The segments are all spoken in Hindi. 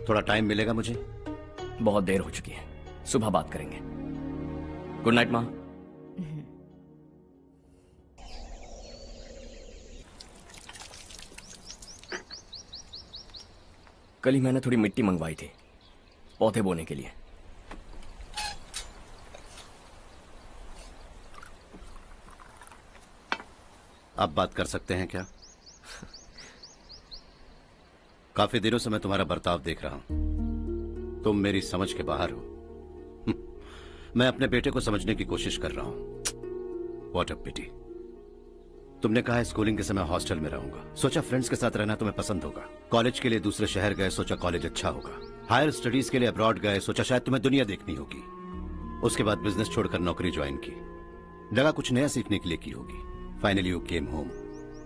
थोड़ा टाइम मिलेगा मुझे? बहुत देर हो चुकी है, सुबह बात करेंगे। गुड नाइट माँ। कल ही मैंने थोड़ी मिट्टी मंगवाई थी पौधे बोने के लिए। आप बात कर सकते हैं क्या? काफी दिनों से मैं तुम्हारा बर्ताव देख रहा हूं। तुम मेरी समझ के बाहर हो। मैं अपने बेटे को समझने की कोशिश कर रहा हूं। व्हाट अ पिटी। तुमने कहा स्कूलिंग के समय हॉस्टल में रहूंगा, सोचा फ्रेंड्स के साथ रहना तुम्हें पसंद होगा। कॉलेज के लिए दूसरे शहर गए, सोचा कॉलेज अच्छा होगा। हायर स्टडीज के लिए अब्रॉड गए, सोचा शायद तुम्हें दुनिया देखनी होगी। उसके बाद बिजनेस छोड़कर नौकरी ज्वाइन की, लगा कुछ नया सीखने के लिए की होगी। फाइनली यू केम होम,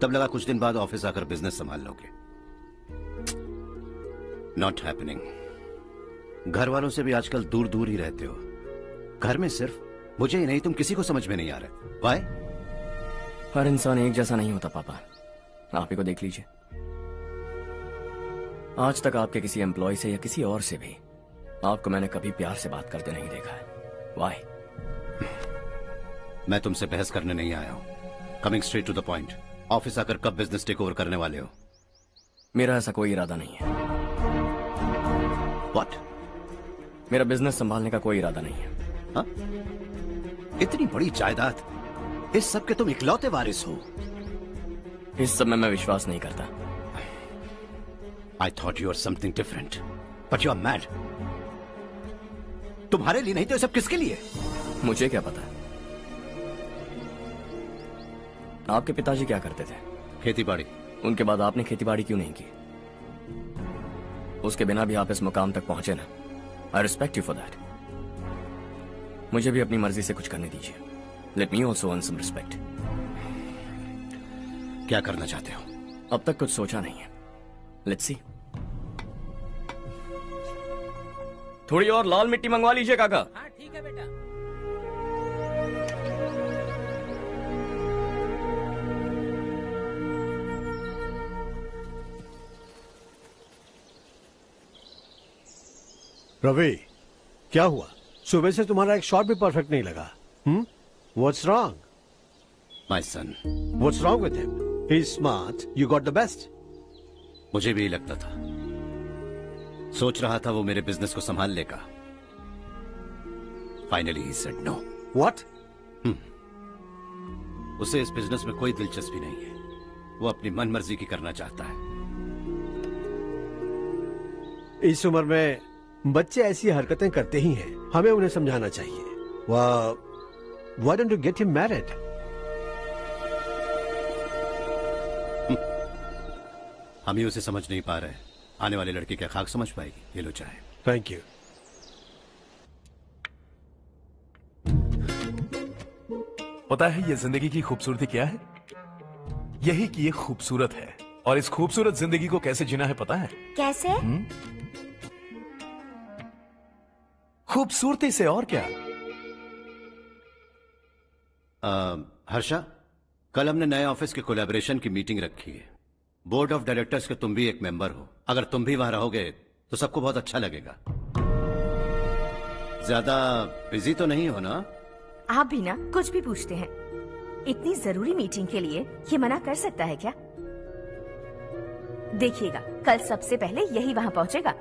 तब लगा कुछ दिन बाद ऑफिस आकर बिजनेस संभाल लोगे। Not happening. घर वालों से भी आजकल दूर दूर ही रहते हो। घर में सिर्फ मुझे ही नहीं, तुम किसी को समझ में नहीं आ रहे। वाई? हर इंसान एक जैसा नहीं होता पापा, आप ही को देख लीजिए। आज तक आपके किसी एम्प्लॉय से या किसी और से भी आपको मैंने कभी प्यार से बात करते नहीं देखा है। वाई? मैं तुमसे बहस करने नहीं आया हूं। Coming straight to the point, office आकर कब बिजनेस टेक ओवर करने वाले हो? मेरा ऐसा कोई इरादा नहीं है। व्हाट? मेरा बिजनेस संभालने का कोई इरादा नहीं है। हाँ? इतनी बड़ी जायदाद, इस सब के तुम इकलौते वारिस हो। इस सब में मैं विश्वास नहीं करता। I thought you are something different, but you are mad. तुम्हारे लिए नहीं तो ये सब किसके लिए? मुझे क्या पता। आपके पिताजी क्या करते थे? खेतीबाड़ी। उनके बाद आपने खेतीबाड़ी क्यों नहीं की? उसके बिना भी आप इस मुकाम तक पहुंचे ना। I respect you for that. मुझे भी अपनी मर्जी से कुछ करने दीजिए। Let me also earn some respect. क्या करना चाहते हो? अब तक कुछ सोचा नहीं है। Let's see. थोड़ी और लाल मिट्टी मंगवा लीजिए काका। हाँ ठीक है बेटा। रवि, क्या हुआ? सुबह से तुम्हारा एक शॉट भी परफेक्ट नहीं लगा। What's wrong? My son. What's wrong with him? He's smart. You got the best. मुझे भी लगता था। सोच रहा था वो मेरे बिजनेस को संभाल लेगा। Finally he said no. What? उसे इस बिजनेस में कोई दिलचस्पी नहीं है। वो अपनी मनमर्जी की करना चाहता है। इस उम्र में बच्चे ऐसी हरकतें करते ही हैं। हमें उन्हें समझाना चाहिए। Why don't you get him married? हम ही उसे समझ नहीं पा रहे। आने वाली लड़की क्या खाक समझ पाएगी? ये लो चाहे। Thank you. पता है ये जिंदगी की खूबसूरती क्या है? यही कि ये खूबसूरत है, और इस खूबसूरत जिंदगी को कैसे जीना है पता है? कैसे? खूबसूरती से, और क्या। हर्षा, कल हमने नए ऑफिस के कोलैबोरेशन की मीटिंग रखी है। बोर्ड ऑफ डायरेक्टर्स के तुम भी एक मेंबर हो। अगर तुम भी वहां रहोगे तो सबको बहुत अच्छा लगेगा। ज्यादा बिजी तो नहीं हो ना? आप भी ना कुछ भी पूछते हैं। इतनी जरूरी मीटिंग के लिए ये मना कर सकता है क्या? देखिएगा, कल सबसे पहले यही वहां पहुंचेगा।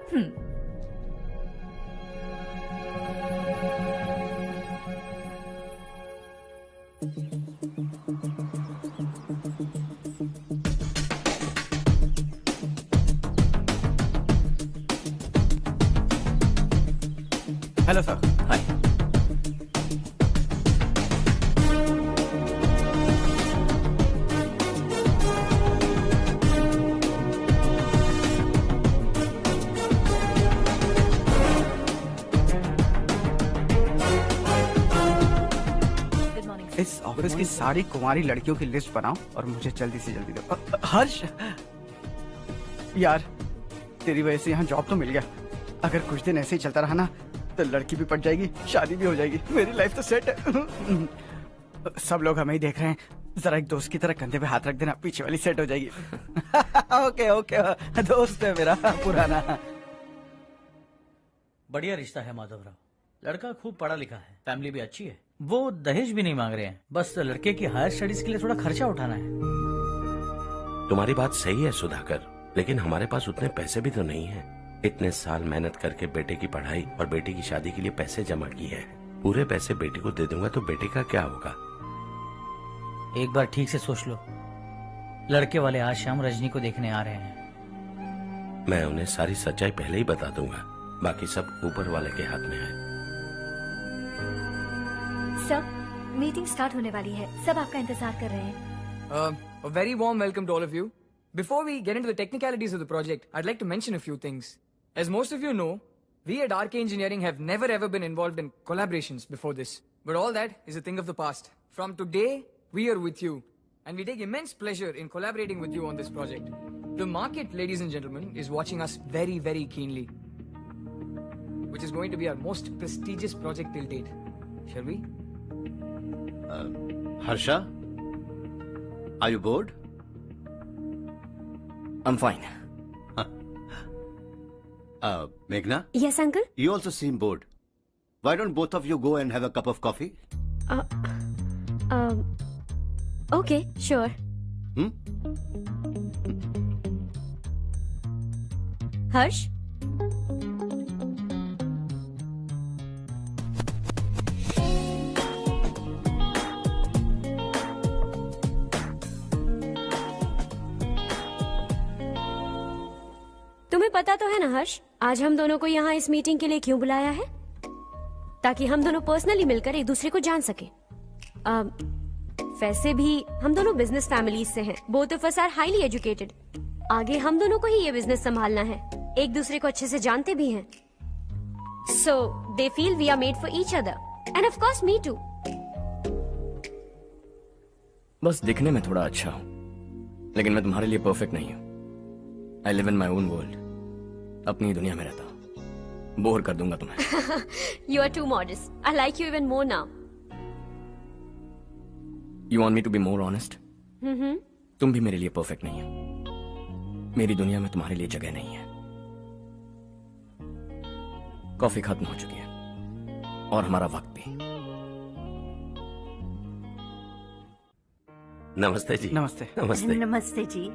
Hello sir. हाय। इस ऑफिस की सारी कुंवारी लड़कियों की लिस्ट बनाओ और मुझे जल्दी से जल्दी दो। हर्ष यार, तेरी वजह से यहाँ जॉब तो मिल गया। अगर कुछ दिन ऐसे ही चलता रहा ना तो लड़की भी पट जाएगी, शादी भी हो जाएगी, मेरी लाइफ तो सेट है। सब लोग हमें ही देख रहे हैं, जरा एक दोस्त की तरह कंधे पे हाथ रख देना, पीछे वाली सेट हो जाएगी। ओके ओके, दोस्त है मेरा पुराना। बढ़िया रिश्ता है माधवराव। लड़का खूब पढ़ा लिखा है, फैमिली भी अच्छी है। वो दहेज भी नहीं मांग रहे हैं, बस लड़के की हायर स्टडीज के लिए थोड़ा खर्चा उठाना है। तुम्हारी बात सही है सुधाकर, लेकिन हमारे पास उतने पैसे भी तो नहीं है। इतने साल मेहनत करके बेटे की पढ़ाई और बेटे की शादी के लिए पैसे जमा किए हैं। पूरे पैसे बेटे को दे दूंगा तो बेटे का क्या होगा? एक बार ठीक से सोच लो। लड़के वाले आज शाम रजनी को देखने आ रहे हैं। मैं उन्हें सारी सच्चाई पहले ही बता दूंगा, बाकी सब ऊपर वाले के हाथ में है। सर, मीटिंग स्टार्ट होने वाली है, सब आपका इंतजार कर रहे हैं। A very warm welcome to all of you. Before we get into the technicalities of the project, I'd like to mention a few things. As most of you know, we at RK Engineering have never ever been involved in collaborations before this. But all that is a thing of the past. From today, we are with you. And we take immense pleasure in collaborating with you on this project. The market, ladies and gentlemen, is watching us very, very keenly. Which is going to be our most prestigious project till date. Shall we? Harsha? Are you bored? I'm fine. Meghna? Yes, uncle. You also seem bored. Why don't both of you go and have a cup of coffee? Okay, sure. Harsh? तुम्हें पता तो है ना हर्ष, आज हम दोनों को यहाँ इस मीटिंग के लिए क्यों बुलाया है? ताकि हम दोनों पर्सनली मिलकर एक दूसरे को जान सके। वैसे भी हम दोनों बिजनेस फैमिलीज से हैं। Both of us are highly educated. आगे हम दोनों को ही ये बिजनेस संभालना है। एक दूसरे को अच्छे से जानते भी हैं। So they feel we are made for each other and of course me too. बस दिखने में थोड़ा अच्छा हूँ, लेकिन मैं तुम्हारे लिए परफेक्ट नहीं हूँ। I live in my own world. अपनी दुनिया में रहता हूँ। बोर कर दूंगा तुम्हें। You are too modest. I like you even more now. You want me to be more honest? तुम भी मेरे लिए परफेक्ट नहीं हो। मेरी दुनिया में तुम्हारे लिए जगह नहीं है। कॉफी खत्म हो चुकी है और हमारा वक्त भी। नमस्ते जी। नमस्ते। नमस्ते। नमस्ते जी।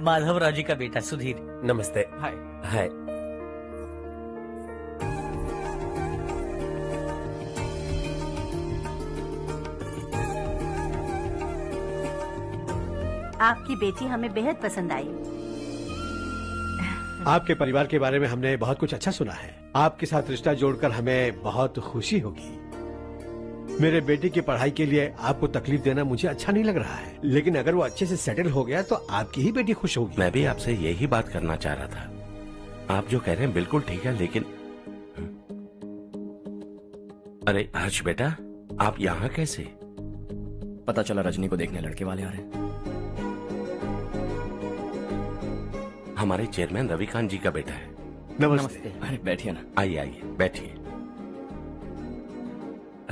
माधवराव जी का बेटा सुधीर। नमस्ते। हाय। हाय। आपकी बेटी हमें बेहद पसंद आई। आपके परिवार के बारे में हमने बहुत कुछ अच्छा सुना है। आपके साथ रिश्ता जोड़कर हमें बहुत खुशी होगी। मेरे बेटे की पढ़ाई के लिए आपको तकलीफ देना मुझे अच्छा नहीं लग रहा है, लेकिन अगर वो अच्छे से सेटल हो गया तो आपकी ही बेटी खुश होगी। मैं भी आपसे यही बात करना चाह रहा था। आप जो कह रहे हैं बिल्कुल ठीक है, लेकिन अरे हर्ष बेटा, आप यहाँ कैसे? पता चला रजनी को देखने लड़के वाले आ रहे हैं। हमारे चेयरमैन रविकांत जी का बेटा है। नमस्ते। अरे बैठिए ना। आइए आइए बैठिए।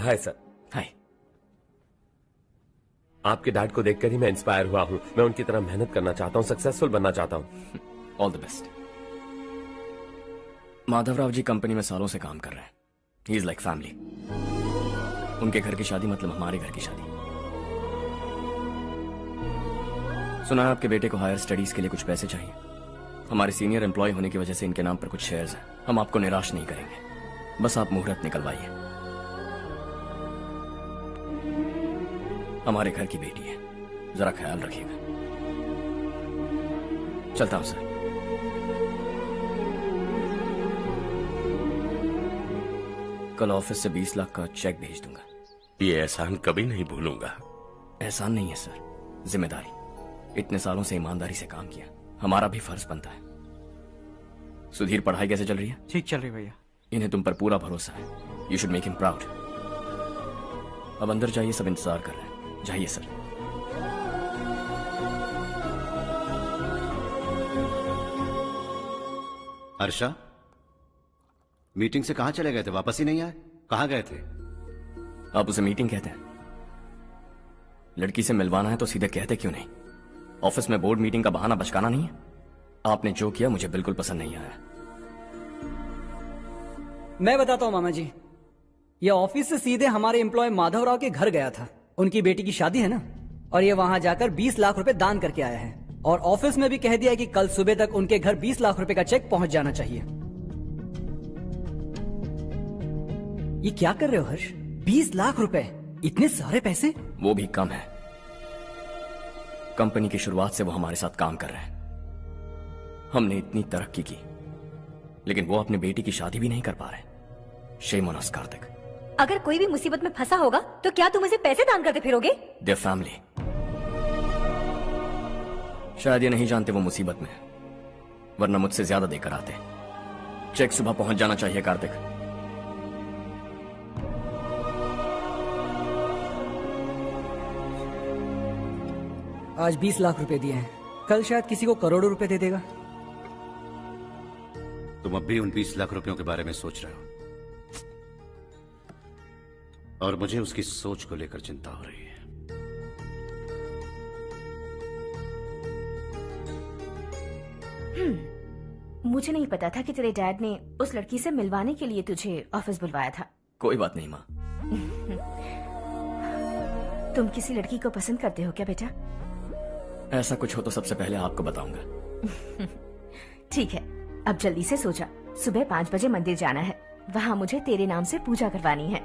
Hi sir. हाय। आपके डैड को देखकर ही मैं इंस्पायर हुआ हूँ। मैं उनकी तरह मेहनत करना चाहता हूँ, सक्सेसफुल बनना चाहता हूँ। All the best. Madhavrao ji company में सालों से काम कर रहे हैं। He is like family. उनके घर की शादी मतलब हमारे घर की शादी। सुना है आपके बेटे को हायर स्टडीज के लिए कुछ पैसे चाहिए। हमारे सीनियर एम्प्लॉय होने की वजह से इनके नाम पर कुछ शेयर्स हैं। हम आपको निराश नहीं करेंगे, बस आप मुहूर्त निकलवाइए। हमारे घर की बेटी है, जरा ख्याल रखिएगा। चलता हूं सर। कल ऑफिस से 20 लाख का चेक भेज दूंगा। ये एहसान कभी नहीं भूलूंगा। एहसान नहीं है सर, जिम्मेदारी। इतने सालों से ईमानदारी से काम किया, हमारा भी फर्ज बनता है। सुधीर, पढ़ाई कैसे चल रही है? ठीक चल रही भैया। इन्हें तुम पर पूरा भरोसा है। You should make him proud. अब अंदर जाइए, सब इंतजार कर रहे हैं। जाइए सर। हर्षा, मीटिंग से कहां चले गए थे? वापस ही नहीं आए? कहां गए थे? आप उसे मीटिंग कहते हैं? लड़की से मिलवाना है तो सीधे कहते क्यों नहीं? ऑफिस में बोर्ड मीटिंग का बहाना बचकाना नहीं है। आपने जो किया मुझे बिल्कुल पसंद नहीं आया। मैं बताता हूँ मामा जी, ये ऑफिस से सीधे हमारे एम्प्लॉय माधवराव के घर गया था। उनकी बेटी की शादी है ना, और ये वहां जाकर 20 लाख रुपए दान करके आया है। और ऑफिस में भी कह दिया कि कल सुबह तक उनके घर 20 लाख रुपए का चेक पहुंच जाना चाहिए। ये क्या कर रहे हो हर्ष? 20 लाख रुपए, इतने सारे पैसे? वो भी कम है। कंपनी की शुरुआत से वो हमारे साथ काम कर रहे हैं। हमने इतनी तरक्की की, लेकिन वो अपनी बेटी की शादी भी नहीं कर पा रहे। Shame on us Kartik. अगर कोई भी मुसीबत में फंसा होगा तो क्या तुम उसे पैसे दान करते फिरोगे? Their family. शायद ये नहीं जानते वो मुसीबत में, वरना मुझसे ज्यादा देकर आते। चेक सुबह पहुंच जाना चाहिए कार्तिक। आज 20 लाख रुपए दिए हैं, कल शायद किसी को करोड़ों रुपए दे देगा। तुम अब भी उन 20 लाख रुपयों के बारे में सोच रहे हो, और मुझे उसकी सोच को लेकर चिंता हो रही है। मुझे नहीं पता था कि तेरे डैड ने उस लड़की से मिलवाने के लिए तुझे ऑफिस बुलवाया था। कोई बात नहीं माँ। तुम किसी लड़की को पसंद करते हो क्या बेटा? ऐसा कुछ हो तो सबसे पहले आपको बताऊंगा। ठीक है, अब जल्दी से सो जा। सुबह 5 बजे मंदिर जाना है, वहाँ मुझे तेरे नाम से पूजा करवानी है।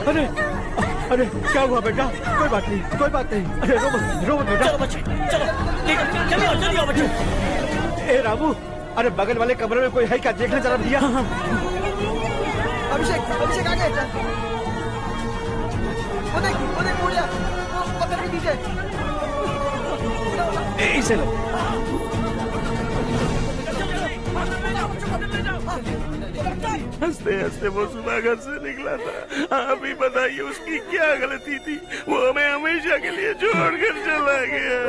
अरे अरे क्या हुआ बेटा? कोई बात नहीं, कोई बात नहीं। अरे रो मत बेटा। चलो बच्चे, चलो जल्दी आओ बच्चे। ए रामू, अरे बगल वाले कमरे में कोई है क्या? देखना जरा भैया। अभिषेक, अभिषेक आ गए। वो देख पूजा, वो पत्थर के नीचे। इसे लो। हंसते हंसते वो सुबह घर से निकला था। आप ही बताइए उसकी क्या गलती थी? वो हमें हमेशा के लिए छोड़कर चला गया।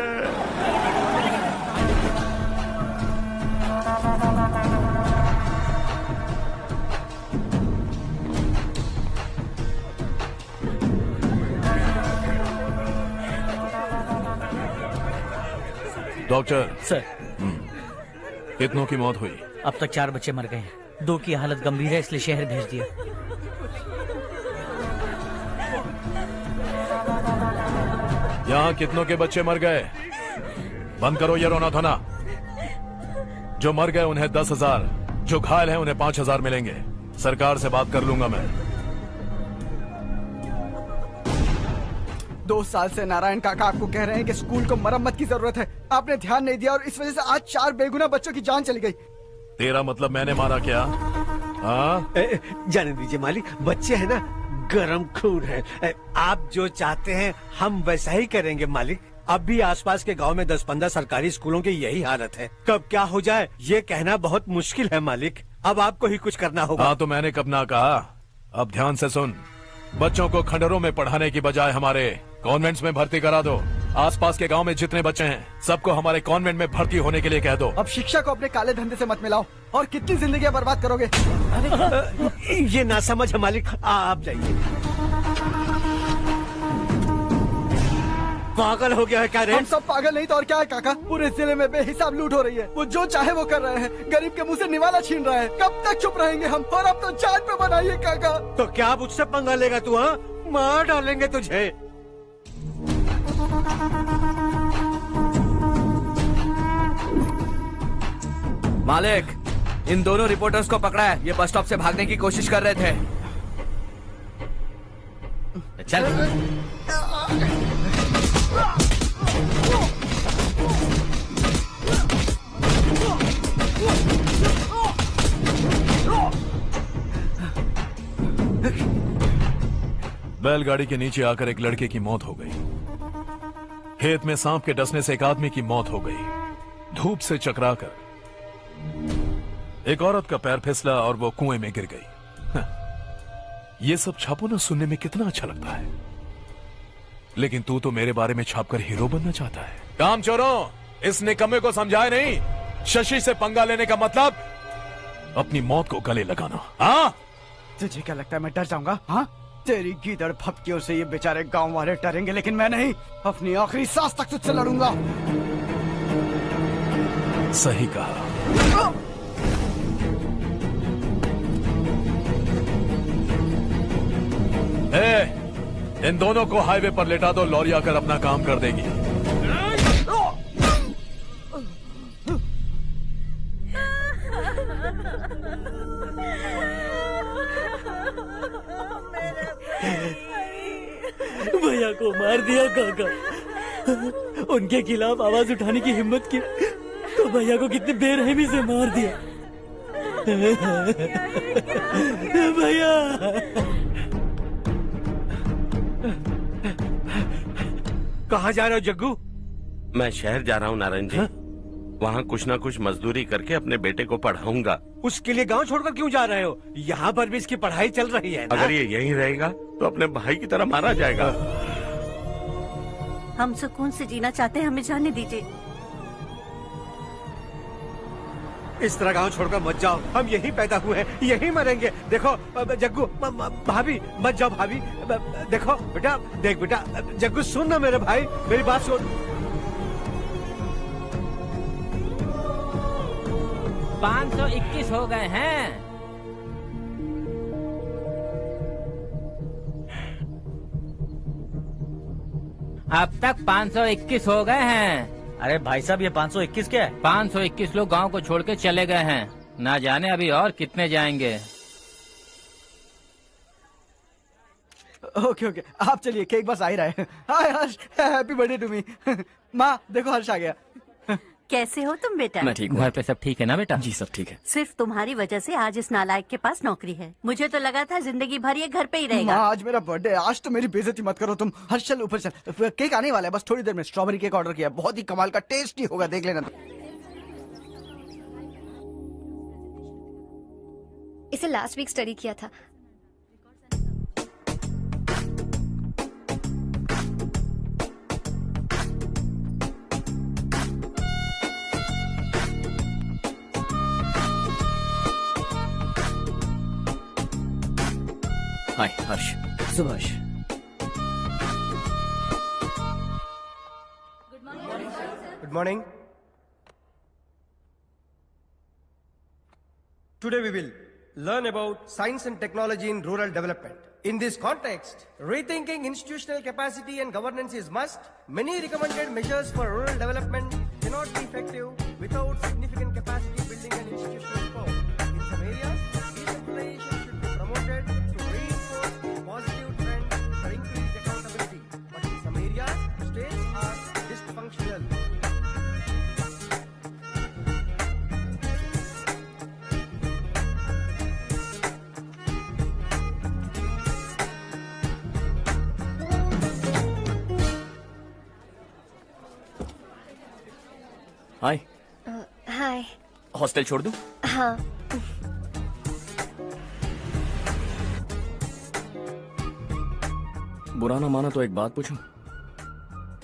डॉक्टर सर, कितनों की मौत हुई? अब तक 4 बच्चे मर गए हैं, 2 की हालत गंभीर है, इसलिए शहर भेज दिया। यहाँ कितनों के बच्चे मर गए? बंद करो ये रोना धोना। जो मर गए उन्हें 10,000, जो घायल हैं उन्हें 5,000 मिलेंगे। सरकार से बात कर लूंगा मैं। 2 साल से नारायण काका आपको कह रहे हैं कि स्कूल को मरम्मत की जरूरत है। आपने ध्यान नहीं दिया और इस वजह से आज 4 बेगुनाह बच्चों की जान चली गई। तेरा मतलब मैंने मारा क्या? हाँ? जाने दीजिए मालिक, बच्चे हैं ना, गरम खून है। आप जो चाहते हैं हम वैसा ही करेंगे मालिक। अब भी आसपास के गांव में 10-15 सरकारी स्कूलों की यही हालत है। कब क्या हो जाए ये कहना बहुत मुश्किल है मालिक। अब आपको ही कुछ करना होगा। हाँ तो मैंने कब ना कहा। अब ध्यान से सुन, बच्चों को खंडरों में पढ़ाने की बजाय हमारे कॉन्वेंट्स में भर्ती करा दो। आसपास के गांव में जितने बच्चे हैं सबको हमारे कॉन्वेंट में भर्ती होने के लिए कह दो। अब शिक्षा को अपने काले धंधे से मत मिलाओ, और कितनी जिंदगियां बर्बाद करोगे। ये ना समझ है मालिक, आप जाइए। पागल हो गया है क्या रे? हम सब पागल नहीं तो और क्या है काका। पूरे जिले में बेहिसाब लूट हो रही है। वो जो चाहे वो कर रहे हैं, गरीब के मुंह से निवाला छीन रहा है। कब तक चुप रहेंगे हम? और अब तो जान पे बनाइए काका। तो क्या मुझसे पंगा लेगा तू? हाँ, मार डालेंगे तुझे। मालिक, इन दोनों रिपोर्टर्स को पकड़ा है। ये बस स्टॉप से भागने की कोशिश कर रहे थे। चल। बैलगाड़ी के नीचे आकर एक लड़के की मौत हो गई। खेत में सांप के डसने से एक आदमी की मौत हो गई। धूप से चकराकर एक औरत का पैर फिसला और वो कुएं में गिर गई। ये सब छापो ना, सुनने में कितना अच्छा लगता है, लेकिन तू तो मेरे बारे में छापकर हीरो बनना चाहता है। काम चोरों, इस निकम्मे को समझाए नहीं? शशि से पंगा लेने का मतलब अपनी मौत को गले लगाना। हाँ, तुझे क्या लगता है मैं डर जाऊंगा? हाँ, तेरी गीदड़ फपकियों से ये बेचारे गांव वाले डरेंगे, लेकिन मैं नहीं। अपनी आखिरी सांस तक तुझसे लड़ूंगा। सही कहा। इन दोनों को हाईवे पर लेटा दो, लॉरी आकर अपना काम कर देगी। भैया को मार दिया काका। उनके खिलाफ आवाज उठाने की हिम्मत की तो भैया को कितनी बेरहमी से मार दिया। भैया कहाँ जा रहे हो जग्गू? मैं शहर जा रहा हूँ नारायण जी। वहाँ कुछ ना कुछ मजदूरी करके अपने बेटे को पढ़ाऊंगा। उसके लिए गांव छोड़कर क्यों जा रहे हो? यहाँ पर भी इसकी पढ़ाई चल रही है ना? अगर ये यहीं रहेगा तो अपने भाई की तरह मारा जाएगा। हम सुकून से जीना चाहते हैं, हमें जाने दीजिए। इस तरह गांव छोड़कर मत जाओ, हम यहीं पैदा हुए हैं, यहीं मरेंगे। देखो जग्गू, भाभी मत जाओ भाभी। देखो बेटा, देख बेटा, जग्गू सुन ना मेरे भाई, मेरी बात सुन। 521 हो गए हैं। अब तक 521 हो गए हैं। अरे भाई साहब, ये 521 क्या है? 521 लोग गांव को छोड़ के चले गए हैं। ना जाने अभी और कितने जाएंगे। ओके ओके, आप चलिए, केक बस आ ही रहा है। हाय हर्ष, हैप्पी बर्थडे टू मी। माँ देखो, हर्ष आ गया। कैसे हो तुम बेटा? मैं ठीक हूँ। घर पे सब ठीक है ना बेटा? जी सब ठीक है। सिर्फ तुम्हारी वजह से आज इस नालायक के पास नौकरी है। मुझे तो लगा था जिंदगी भर ये घर पे ही रहेगा। माँ आज मेरा बर्थडे, आज तो मेरी बेइज्जती मत करो तुम। हर्ष चल ऊपर चल, केक आने वाला है, बस थोड़ी देर में। स्ट्रॉबेरी केक ऑर्डर किया, बहुत ही कमाल का, टेस्टी होगा, देख लेना। इसे लास्ट वीक स्टडी किया था। हाय हर्ष। Subhash. Good morning. Today we will learn about science and technology in rural development. In this context, rethinking institutional capacity and governance is must. Many recommended measures for rural development cannot be effective without significant capacity building and institutional support. In some areas, decentralization should be promoted to reinforce positive trend for increased accountability. But in some areas, states are dysfunctional. Hi. Hi. Hostel छोड़ दूं? हाँ। बुरा ना माना तो एक बात पूछूं?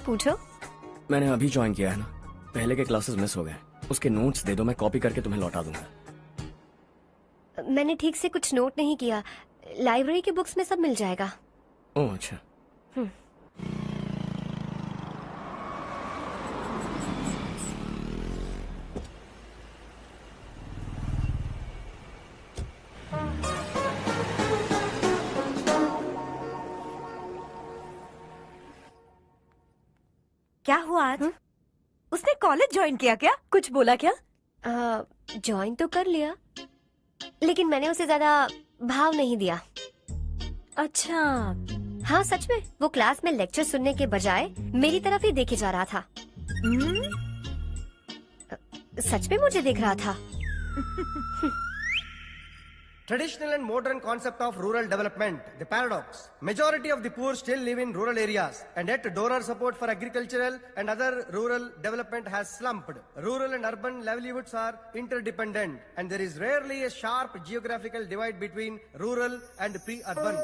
पूछो। मैंने अभी ज्वाइन किया है ना, पहले के क्लासेस मिस हो गए। उसके नोट्स दे दो, मैं कॉपी करके तुम्हें लौटा दूंगा। मैंने ठीक से कुछ नोट नहीं किया। लाइब्रेरी की बुक्स में सब मिल जाएगा। ओह अच्छा। क्या हुआ आज? उसने कॉलेज ज्वाइन किया क्या? कुछ बोला क्या? ज्वाइन तो कर लिया, लेकिन मैंने उसे ज्यादा भाव नहीं दिया। अच्छा। हाँ सच में, वो क्लास में लेक्चर सुनने के बजाय मेरी तरफ ही देखे जा रहा था। सच में मुझे देख रहा था। Traditional and modern concept of rural development, the paradox. Majority of the poor still live in rural areas, and yet donor support for agricultural and other rural development has slumped. Rural and urban livelihoods are interdependent, and there is rarely a sharp geographical divide between rural and pre-urban.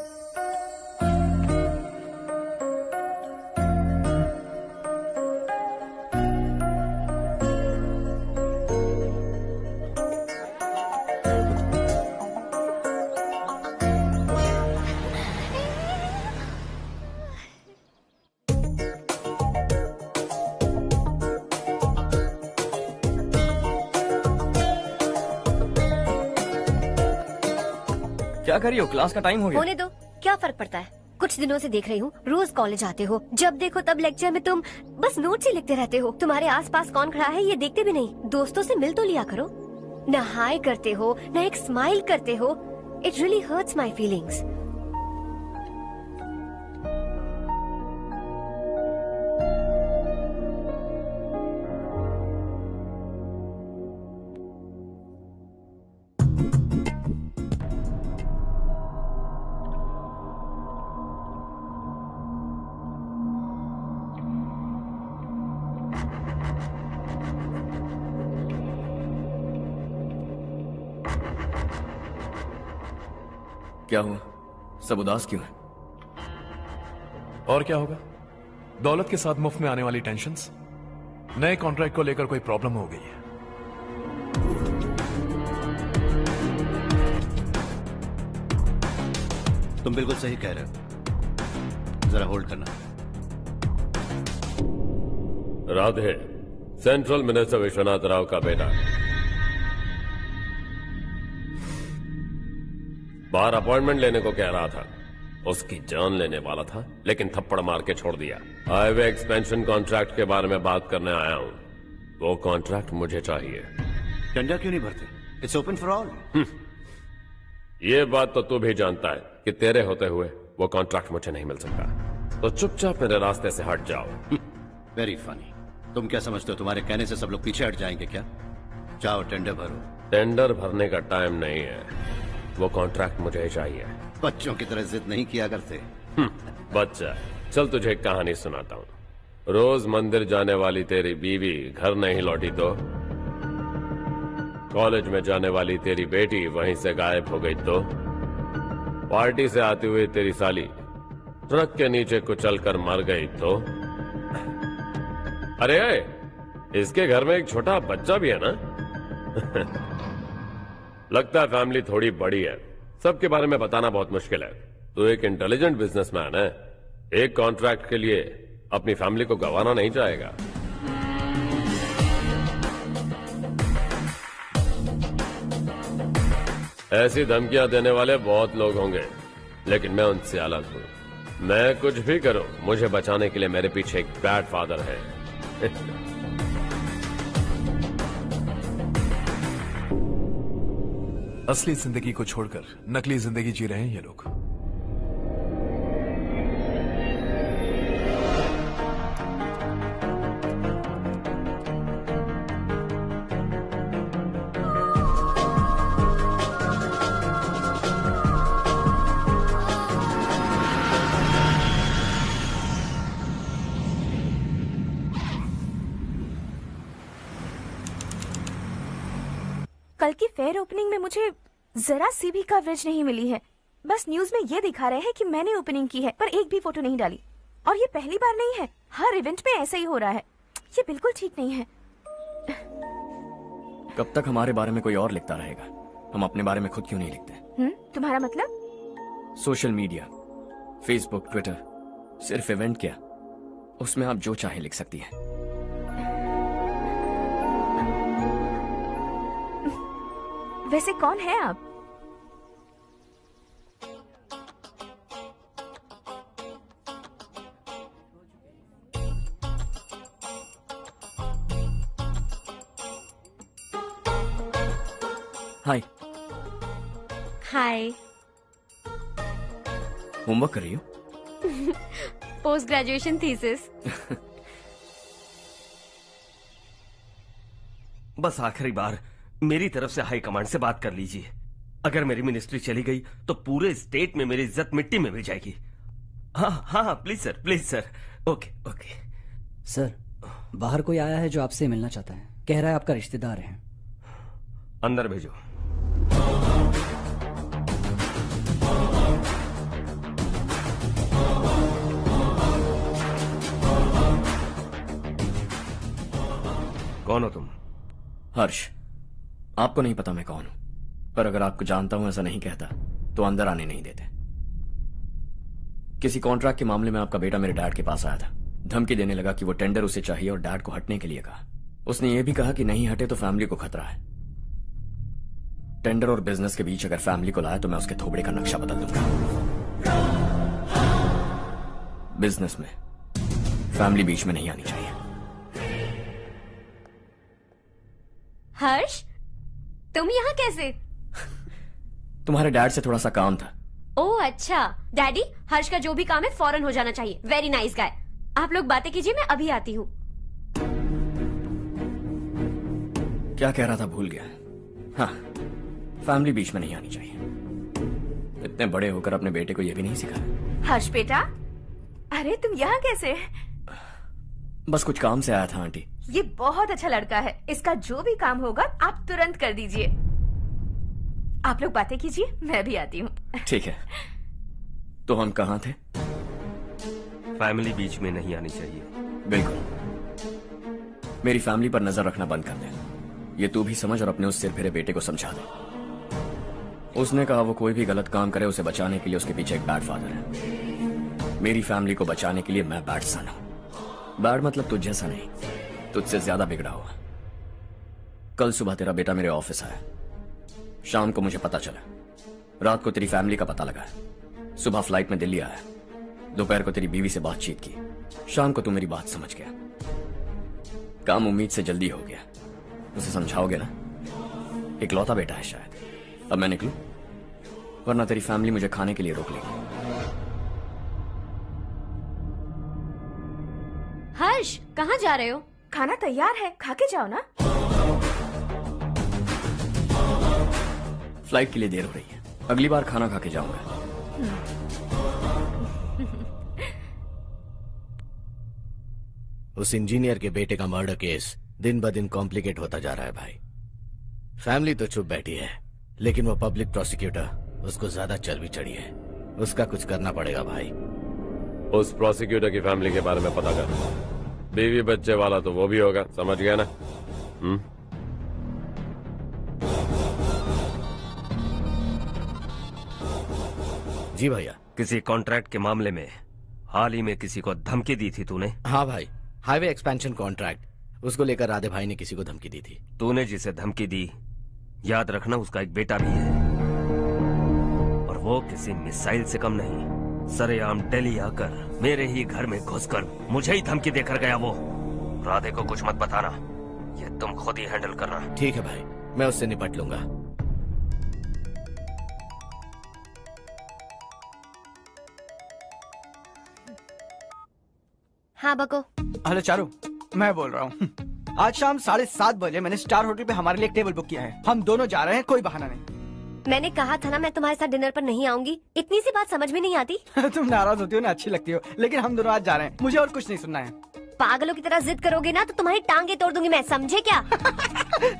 क्या करी हो? क्लास का टाइम हो गया। होने दो, क्या फर्क पड़ता है। कुछ दिनों से देख रही हूँ, रोज कॉलेज आते हो, जब देखो तब लेक्चर में तुम बस नोट्स ही लिखते रहते हो। तुम्हारे आसपास कौन खड़ा है ये देखते भी नहीं। दोस्तों से मिल तो लिया करो। न हाय करते हो, न एक स्माइल करते हो। It really hurts my feelings. क्या हुआ? सब उदास क्यों है? और क्या होगा? दौलत के साथ मुफ्त में आने वाली टेंशन्स। नए कॉन्ट्रैक्ट को लेकर कोई प्रॉब्लम हो गई है। तुम बिल्कुल सही कह रहे हो। जरा होल्ड करना। राधे सेंट्रल मिनिस्टर विश्वनाथ राव का बेटा बाहर अपॉइंटमेंट लेने को कह रहा था। उसकी जान लेने वाला था, लेकिन थप्पड़ मार के छोड़ दिया। हाईवे एक्सपेंशन कॉन्ट्रैक्ट के बारे में बात करने आया हूं। वो कॉन्ट्रैक्ट मुझे चाहिए। टेंडर क्यों नहीं भरते? It's open for all. ये बात तो तू भी जानता है कि तेरे होते हुए वो कॉन्ट्रैक्ट मुझे नहीं मिल सकता। तो चुपचाप मेरे रास्ते से हट जाओ। Very funny. तुम क्या समझते हो तुम्हारे कहने से सब लोग पीछे हट जाएंगे क्या? जाओ टेंडर भरो। टेंडर भरने का टाइम नहीं है। वो कॉन्ट्रैक्ट मुझे चाहिए। बच्चों की तरह जिद नहीं किया करते। बच्चा, चल तुझे एक कहानी सुनाता हूँ। रोज मंदिर जाने वाली तेरी बीवी घर नहीं लौटी तो कॉलेज में जाने वाली तेरी बेटी वहीं से गायब हो गई तो पार्टी से आती हुई तेरी साली ट्रक के नीचे कुचल कर मर गई तो अरे इसके घर में एक छोटा बच्चा भी है ना। लगता है फैमिली थोड़ी बड़ी है। सबके बारे में बताना बहुत मुश्किल है। तू एक इंटेलिजेंट बिजनेसमैन है। एक कॉन्ट्रैक्ट के लिए अपनी फैमिली को गंवाना नहीं चाहेगा। ऐसी धमकियां देने वाले बहुत लोग होंगे, लेकिन मैं उनसे अलग हूं। मैं कुछ भी करूं, मुझे बचाने के लिए मेरे पीछे एक बैड फादर है। असली जिंदगी को छोड़कर नकली जिंदगी जी रहे हैं ये लोग। कल की फेयर ओपनिंग में मुझे जरा सी भी कवरेज नहीं मिली है। बस न्यूज में ये दिखा रहे हैं कि मैंने ओपनिंग की है, पर एक भी फोटो नहीं डाली। और ये पहली बार नहीं है, हर इवेंट में ऐसा ही हो रहा है। ये बिल्कुल ठीक नहीं है। कब तक हमारे बारे में कोई और लिखता रहेगा? हम अपने बारे में खुद क्यों नहीं लिखते? तुम्हारा मतलब? सोशल मीडिया, फेसबुक, ट्विटर, सिर्फ इवेंट क्या, उसमें आप जो चाहे लिख सकती है। वैसे कौन है आप? हाय। हाय। होमवर्क कर रही हो? Post graduation thesis. बस आखिरी बार मेरी तरफ से हाई कमांड से बात कर लीजिए। अगर मेरी मिनिस्ट्री चली गई तो पूरे स्टेट में मेरी इज्जत मिट्टी में मिल जाएगी। हाँ हाँ please sir, please sir. Okay okay sir, बाहर कोई आया है जो आपसे मिलना चाहता है। कह रहा है आपका रिश्तेदार है। अंदर भेजो। कौन हो तुम? हर्ष। आपको नहीं पता मैं कौन हूं, पर अगर आपको जानता हूं ऐसा नहीं कहता तो अंदर आने नहीं देते। किसी कॉन्ट्रैक्ट के मामले में आपका बेटा मेरे डैड के पास आया था। धमकी देने लगा कि वो टेंडर उसे चाहिए और डैड को हटने के लिए कहा। उसने ये भी कहा कि नहीं हटे तो फैमिली को खतरा है। टेंडर और बिजनेस के बीच अगर फैमिली को लाया तो मैं उसके थोबड़े का नक्शा बदल दूंगा। बिजनेस में फैमिली बीच में नहीं आनी चाहिए। हर्ष, तुम यहाँ कैसे? तुम्हारे डैड से थोड़ा सा काम था। ओह अच्छा। डैडी, हर्ष का जो भी काम है फौरन हो जाना चाहिए। Very nice guy. आप लोग बातें कीजिए, मैं अभी आती हूँ। क्या कह रहा था भूल गया। हाँ, फैमिली बीच में नहीं आनी चाहिए। इतने बड़े होकर अपने बेटे को यह भी नहीं सिखाया। हर्ष बेटा, अरे तुम यहाँ कैसे? बस कुछ काम से आया था आंटी। ये बहुत अच्छा लड़का है, इसका जो भी काम होगा आप तुरंत कर दीजिए। आप लोग बातें कीजिए, मैं भी आती हूँ। ठीक है। तो हम कहाँ थे? फैमिली बीच में नहीं आनी चाहिए। बिल्कुल। मेरी फैमिली पर नजर रखना बंद कर दे। ये तू भी समझ और अपने उस सिर फिरे बेटे को समझा दे। उसने कहा वो कोई भी गलत काम करे उसे बचाने के लिए उसके पीछे एक बैड फादर है। मेरी फैमिली को बचाने के लिए मैं बैड सन हूं। बैड मतलब तुझ जैसा नहीं, तुझसे ज्यादा बिगड़ा हुआ। कल सुबह तेरा बेटा मेरे ऑफिस आया। शाम को मुझे पता चला। रात को तेरी फैमिली का पता लगा। सुबह फ्लाइट में दिल्ली आया। दोपहर को तेरी बीवी से बातचीत की। शाम को तू मेरी बात समझ गया। काम उम्मीद से जल्दी हो गया। उसे समझाओगे ना? इकलौता बेटा है शायद। अब मैं निकलूं, वरना तेरी फैमिली मुझे खाने के लिए रोक लेगी। हर्ष, कहाँ जा रहे हो? खाना तैयार है, खा के जाओ ना। फ्लाइट के लिए देर हो रही है, अगली बार खाना खा के जाऊंगा। उस इंजीनियर के बेटे का मर्डर केस दिन ब दिन कॉम्प्लिकेट होता जा रहा है भाई। फैमिली तो चुप बैठी है, लेकिन वो पब्लिक प्रोसिक्यूटर उसको ज्यादा चर्बी चढ़ी है। उसका कुछ करना पड़ेगा भाई। उस प्रोसिक्यूटर की फैमिली के बारे में पता कर। बीवी बच्चे वाला तो वो भी होगा, समझ गया ना? जी भैया। किसी कॉन्ट्रैक्ट के मामले में हाल ही में किसी को धमकी दी थी तूने? हाँ भाई, हाईवे एक्सपेंशन कॉन्ट्रैक्ट, उसको लेकर राधे भाई ने किसी को धमकी दी थी। तूने जिसे धमकी दी, याद रखना उसका एक बेटा भी है, और वो किसी मिसाइल से कम नहीं। सरेआम दिल्ली आकर मेरे ही घर में घुसकर मुझे ही धमकी देकर गया वो। राधे को कुछ मत बताना, ये तुम खुद ही हैंडल करना। ठीक है भाई, मैं उससे निपट लूंगा। हाँ बको। हेलो चारू, मैं बोल रहा हूँ। आज शाम 7:30 बजे मैंने स्टार होटल पे हमारे लिए एक टेबल बुक किया है। हम दोनों जा रहे हैं, कोई बहाना नहीं। मैंने कहा था ना मैं तुम्हारे साथ डिनर पर नहीं आऊंगी। इतनी सी बात समझ में नहीं आती? तुम नाराज होती हो ना, अच्छी लगती हो, लेकिन हम दोनों आज जा रहे हैं। मुझे और कुछ नहीं सुनना है। पागलों की तरह जिद करोगे ना तो तुम्हारी टांगे तोड़ दूंगी मैं, समझे क्या?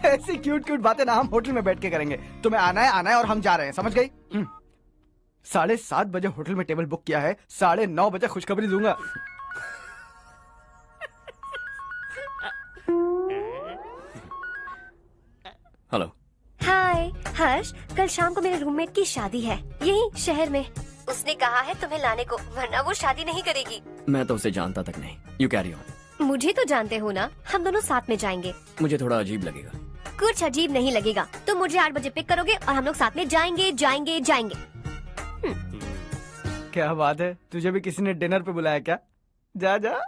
ऐसी क्यूट क्यूट बातें ना हम होटल में बैठ के करेंगे। तुम्हें आना है और हम जा रहे हैं, समझ गई? 7:30 बजे होटल में टेबल बुक किया है, 9:30 बजे खुशखबरी दूंगा। हेलो। हाय हर्ष, कल शाम को मेरे रूममेट की शादी है यही शहर में। उसने कहा है तुम्हें लाने को, वरना वो शादी नहीं करेगी। मैं तो उसे जानता तक नहीं। You carry on. मुझे तो जानते हो ना, हम दोनों साथ में जाएंगे। मुझे थोड़ा अजीब लगेगा। कुछ अजीब नहीं लगेगा। तुम मुझे 8 बजे पिक करोगे और हम लोग साथ में जाएंगे जाएंगे जाएंगे। क्या बात है, तुझे भी किसी ने डिनर पे बुलाया क्या? जा जा।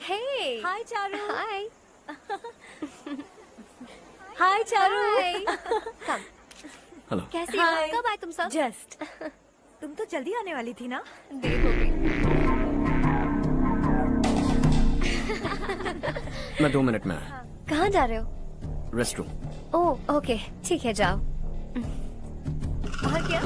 Hey. Hi चारू। Hi. हाय चारू। Come. हेलो। कैसी हो? कब आए तुम सब? जस्ट। तुम तो जल्दी आने वाली थी ना? देर हो गई। मैं 2 मिनट में आया। कहाँ जा रहे हो? Rest room. ओह ओके, ठीक है जाओ। और क्या?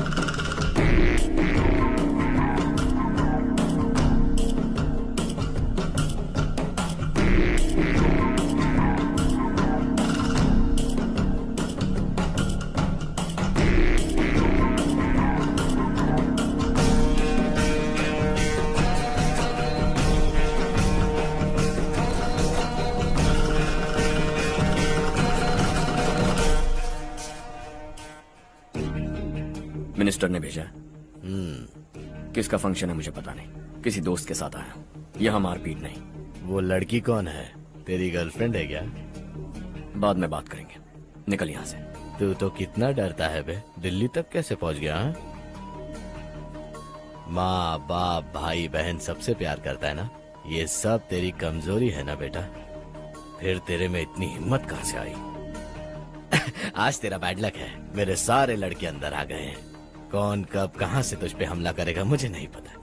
मिनिस्टर ने भेजा। किसका फंक्शन है मुझे पता नहीं, किसी दोस्त के साथ आया हूँ। यहाँ मारपीट नहीं। वो लड़की कौन है? तेरी गर्लफ्रेंड है क्या? बाद में बात करेंगे, निकल यहाँ से। तू तो कितना डरता है बे, दिल्ली तक कैसे पहुँच गया? हाँ? माँ बाप भाई बहन सबसे प्यार करता है ना, ये सब तेरी कमजोरी है ना बेटा। फिर तेरे में इतनी हिम्मत कहाँ से आई? आज तेरा बैड लक है, मेरे सारे लड़के अंदर आ गए हैं। कौन कब कहां से तुझ पे हमला करेगा मुझे नहीं पता।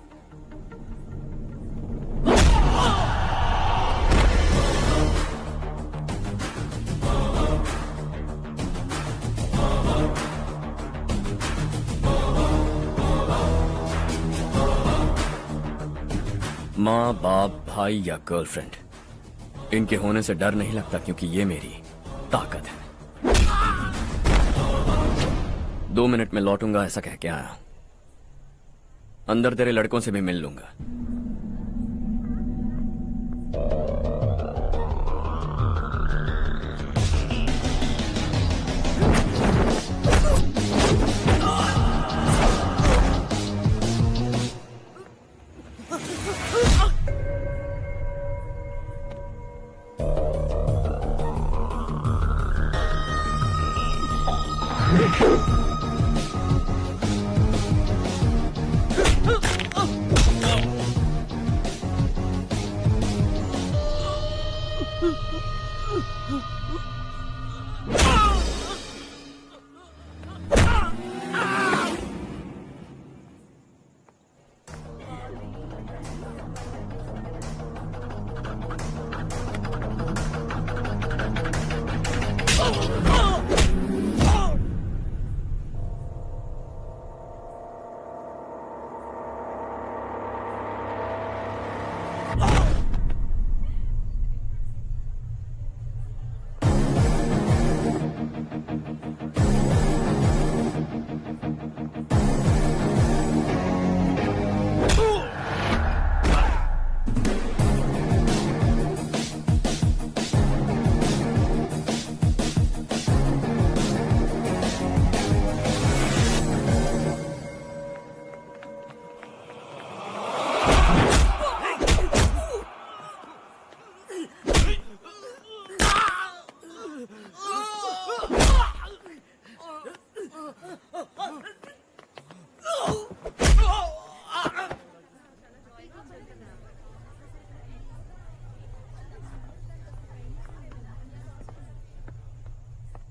माँ बाप भाई या गर्लफ्रेंड, इनके होने से डर नहीं लगता, क्योंकि ये मेरी ताकत है। 2 मिनट में लौटूंगा ऐसा कह के आया। अंदर तेरे लड़कों से भी मिल लूंगा।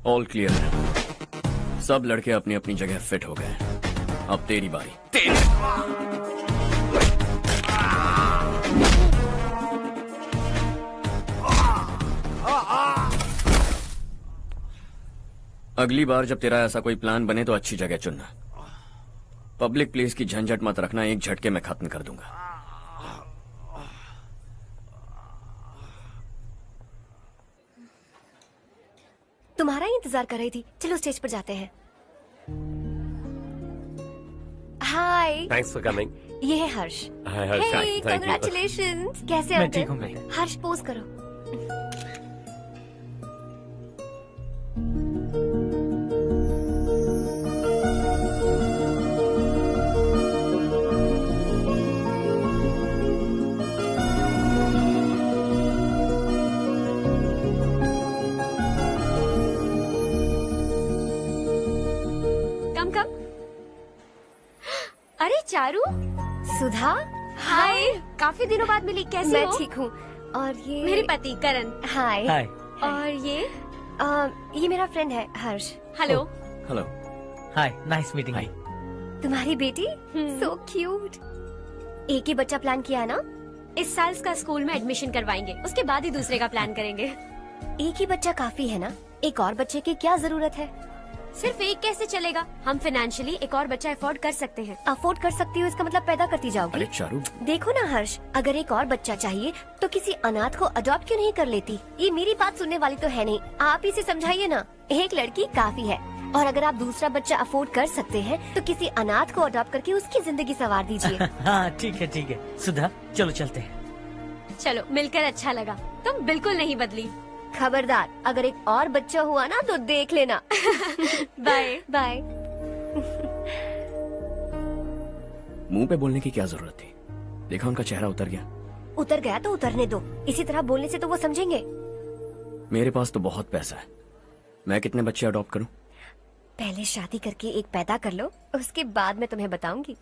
ऑल क्लियर है। सब लड़के अपनी अपनी जगह फिट हो गए। अब तेरी बारी। अगली बार जब तेरा ऐसा कोई प्लान बने तो अच्छी जगह चुनना। पब्लिक प्लेस की झंझट मत रखना, एक झटके में खत्म कर दूंगा। तुम्हारा ही इंतजार कर रही थी। चलो स्टेज पर जाते हैं। हाय। Thanks for coming. ये है Harsh. Hi Harsh, thank you. Congratulations. कैसे मैं ठीक हूँ बेटे। हर्ष पोज करो। अरे चारू। सुधा। हाय। काफी दिनों बाद मिली, कैसी मैं हो? ठीक हूँ। और ये मेरे पति करण। हाय। हाय। और ये मेरा फ्रेंड है Harsh. Hello. Hello. Hi, nice meeting you. तुम्हारी बेटी सो क्यूट। एक ही बच्चा प्लान किया है ना? इस साल इसका स्कूल में एडमिशन करवाएंगे, उसके बाद ही दूसरे का प्लान करेंगे। एक ही बच्चा काफी है ना? एक और बच्चे की क्या जरूरत है? सिर्फ एक कैसे चलेगा? हम फाइनेंशियली एक और बच्चा अफोर्ड कर सकते हैं। अफोर्ड कर सकती हो इसका मतलब पैदा करती जाओगी। अरे चारू, देखो ना हर्ष, अगर एक और बच्चा चाहिए तो किसी अनाथ को अडॉप्ट क्यों नहीं कर लेती? ये मेरी बात सुनने वाली तो है नहीं, आप ही से समझाइए ना। एक लड़की काफी है, और अगर आप दूसरा बच्चा अफोर्ड कर सकते हैं तो किसी अनाथ को अडॉप्ट करके उसकी जिंदगी संवार दीजिए। हाँ ठीक है सुधा, चलो चलते हैं। चलो, मिलकर अच्छा लगा। तुम बिल्कुल नहीं बदली। खबरदार, अगर एक और बच्चा हुआ ना तो देख लेना। Bye bye. मुंह पे बोलने की क्या जरूरत थी? देखा उनका चेहरा उतर गया। उतर गया तो उतरने दो, इसी तरह बोलने से तो वो समझेंगे। मेरे पास तो बहुत पैसा है, मैं कितने बच्चे अडॉप्ट करूं? पहले शादी करके एक पैदा कर लो, उसके बाद मैं तुम्हें बताऊंगी।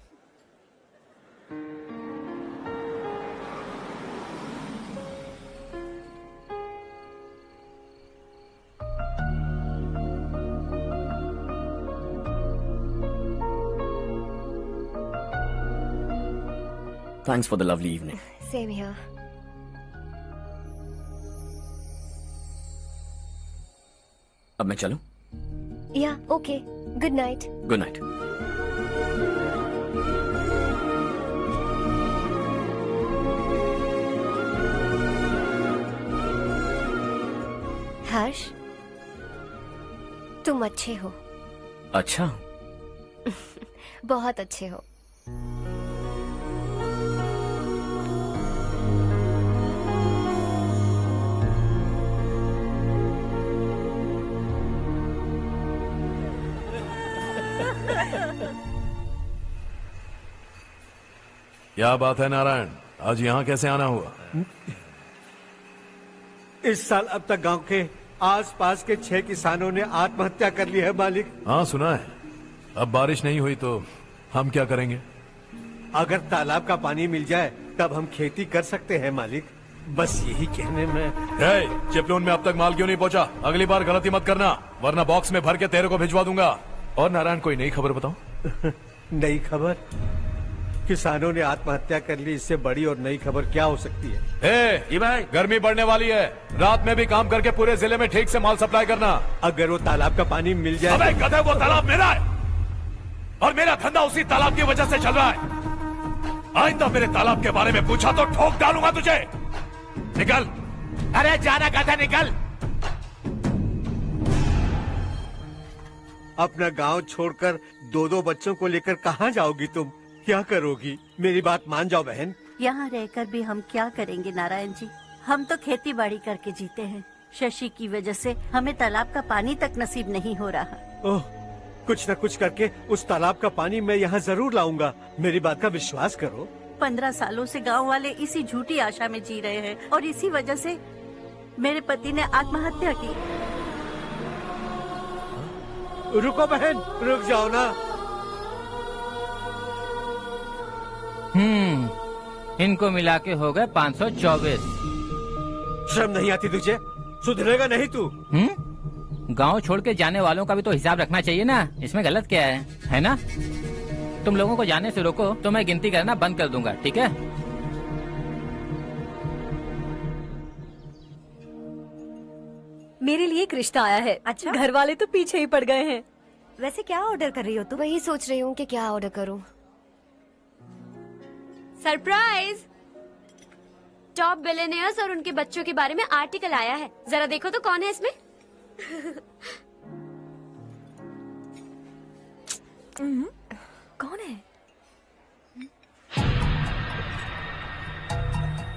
Thanks for the lovely evening. Same here. अब मैं चलूं? Yeah, okay. Good night. Good night. हर्ष, तुम अच्छे हो। अच्छा। बहुत अच्छे हो। क्या बात है नारायण, आज यहाँ कैसे आना हुआ? इस साल अब तक गांव के आसपास के 6 किसानों ने आत्महत्या कर ली है मालिक। हाँ सुना है। अब बारिश नहीं हुई तो हम क्या करेंगे? अगर तालाब का पानी मिल जाए तब हम खेती कर सकते हैं मालिक। बस यही कहने में। चिपलून में अब तक माल क्यों नहीं पहुँचा? अगली बार गलती मत करना, वरना बॉक्स में भर के तेरे को भिजवा दूंगा। और नारायण, कोई नई खबर बताओ। नई खबर? किसानों ने आत्महत्या कर ली, इससे बड़ी और नई खबर क्या हो सकती है? ये भाई, गर्मी बढ़ने वाली है, रात में भी काम करके पूरे जिले में ठीक से माल सप्लाई करना। अगर वो तालाब का पानी मिल जाए। अबे गधे, वो तालाब मेरा है और मेरा धंधा उसी तालाब की वजह से चल रहा है। आइंदा मेरे तालाब के बारे में पूछा तो ठोक डालूंगा तुझे। निकल। अरे जाना गधा, निकल। अपना गांव छोड़कर 2-2 बच्चों को लेकर कहाँ जाओगी तुम? क्या करोगी? मेरी बात मान जाओ बहन। यहाँ रहकर भी हम क्या करेंगे नारायण जी? हम तो खेती बाड़ी करके जीते हैं। शशि की वजह से हमें तालाब का पानी तक नसीब नहीं हो रहा। ओह, कुछ न कुछ करके उस तालाब का पानी मैं यहाँ जरूर लाऊंगा। मेरी बात का विश्वास करो। 15 सालों से गांव वाले इसी झूठी आशा में जी रहे हैं और इसी वजह से मेरे पति ने आत्महत्या की। रुको बहन, रुक जाओ ना। इनको मिला के हो गए 524। शर्म नहीं आती तुझे? सुधरेगा नहीं तू? गांव छोड़ के जाने वालों का भी तो हिसाब रखना चाहिए ना। इसमें गलत क्या है ना? तुम लोगों को जाने से रोको तो मैं गिनती करना बंद कर दूंगा, ठीक है? मेरे लिए एक रिश्ता आया है। अच्छा? घर वाले तो पीछे ही पड़ गए हैं। वैसे क्या ऑर्डर कर रही हो तुम? वही सोच रही हूँ कि क्या ऑर्डर करूँ। सरप्राइज! टॉप बिलियनियर्स और उनके बच्चों के बारे में आर्टिकल आया है। जरा देखो तो कौन है इसमें। कौन है?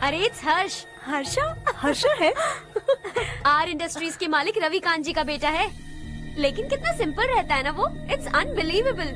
अरे इट्स हर्ष। हर्षा है? आर इंडस्ट्रीज के मालिक रवि कांत जी का बेटा है। लेकिन कितना सिंपल रहता है ना वो। It's unbelievable.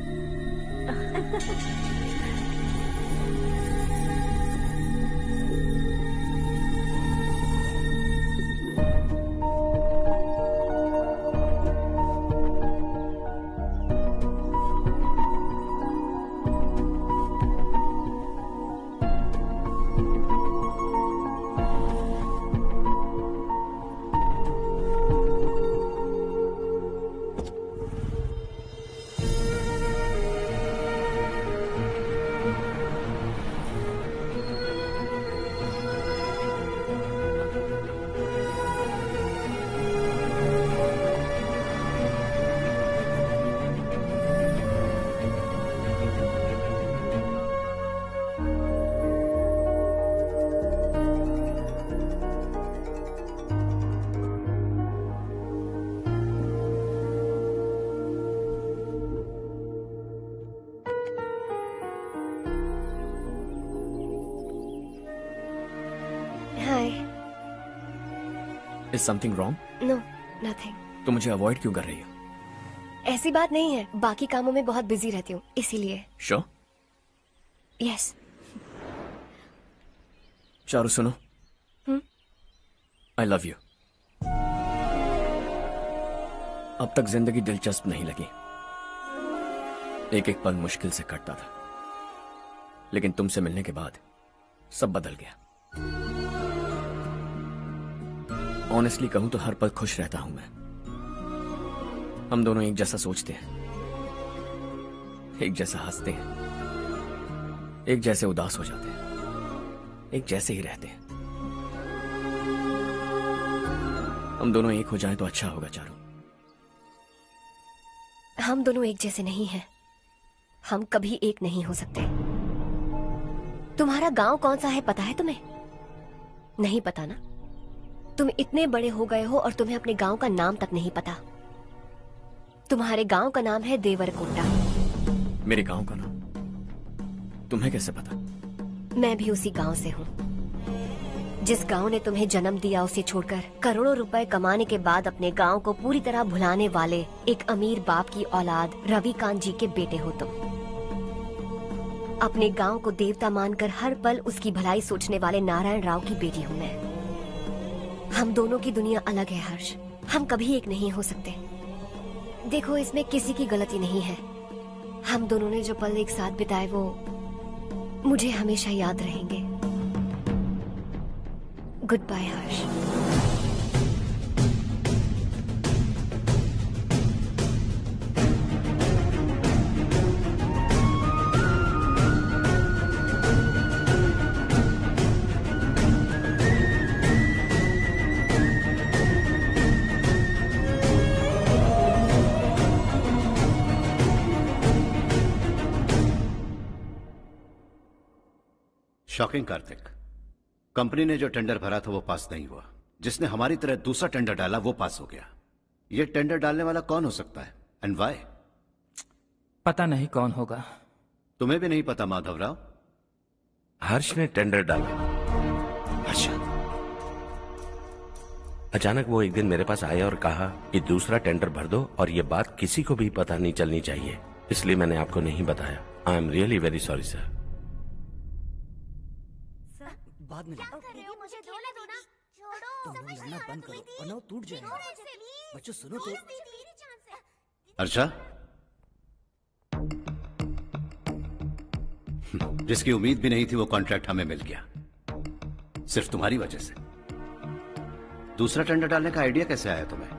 Is something wrong? No, nothing. तो मुझे अवॉइड क्यों कर रही हो? ऐसी बात नहीं है, बाकी कामों में बहुत बिजी रहती हूँ इसीलिए। श्योर? यस। चारू सुनो, आई लव यू। अब तक जिंदगी दिलचस्प नहीं लगी, एक एक पल मुश्किल से कटता था, लेकिन तुमसे मिलने के बाद सब बदल गया। ऑनेस्टली कहूं तो हर पल खुश रहता हूं मैं। हम दोनों एक जैसा सोचते हैं, एक जैसा हंसते हैं, एक जैसे उदास हो जाते हैं, एक जैसे ही रहते हैं। हम दोनों एक हो जाएं तो अच्छा होगा चारू। हम दोनों एक जैसे नहीं हैं, हम कभी एक नहीं हो सकते। तुम्हारा गांव कौन सा है पता है तुम्हें? नहीं पता ना? तुम इतने बड़े हो गए हो और तुम्हें अपने गांव का नाम तक नहीं पता। तुम्हारे गांव का नाम है देवरकोटा। मेरे गांव का नाम तुम्हें कैसे पता? मैं भी उसी गांव से हूँ। जिस गांव ने तुम्हें जन्म दिया उसे छोड़कर करोड़ों रुपए कमाने के बाद अपने गांव को पूरी तरह भुलाने वाले एक अमीर बाप की औलाद रविकांत जी के बेटे हो तुम। अपने गांव को देवता मानकर हर पल उसकी भलाई सोचने वाले नारायण राव की बेटी हूँ मैं। हम दोनों की दुनिया अलग है हर्ष, हम कभी एक नहीं हो सकते। देखो इसमें किसी की गलती नहीं है। हम दोनों ने जो पल एक साथ बिताए वो मुझे हमेशा याद रहेंगे। गुड बाय हर्ष। शॉकिंग कार्तिक, कंपनी ने जो टेंडर भरा था वो पास नहीं हुआ। जिसने हमारी तरह दूसरा टेंडर डाला वो पास हो गया। ये टेंडर डालने वाला कौन हो सकता है एंड व्हाई? पता नहीं कौन होगा। तुम्हें भी नहीं पता माधवराव? हर्ष ने टेंडर डाला। अच्छा। अचानक वो एक दिन मेरे पास आया और कहा कि दूसरा टेंडर भर दो और ये बात किसी को भी पता नहीं चलनी चाहिए, इसलिए मैंने आपको नहीं बताया। I am really very sorry sir. बाद में मुझे धोने दो ना। छोड़ो, तुम लड़ना बंद करो वरना वो टूट जाएगा। बच्चों सुनो तो। अर्षा, जिसकी उम्मीद भी नहीं थी वो कॉन्ट्रैक्ट हमें मिल गया, सिर्फ तुम्हारी वजह से। दूसरा टेंडर डालने का आइडिया कैसे आया तुम्हें?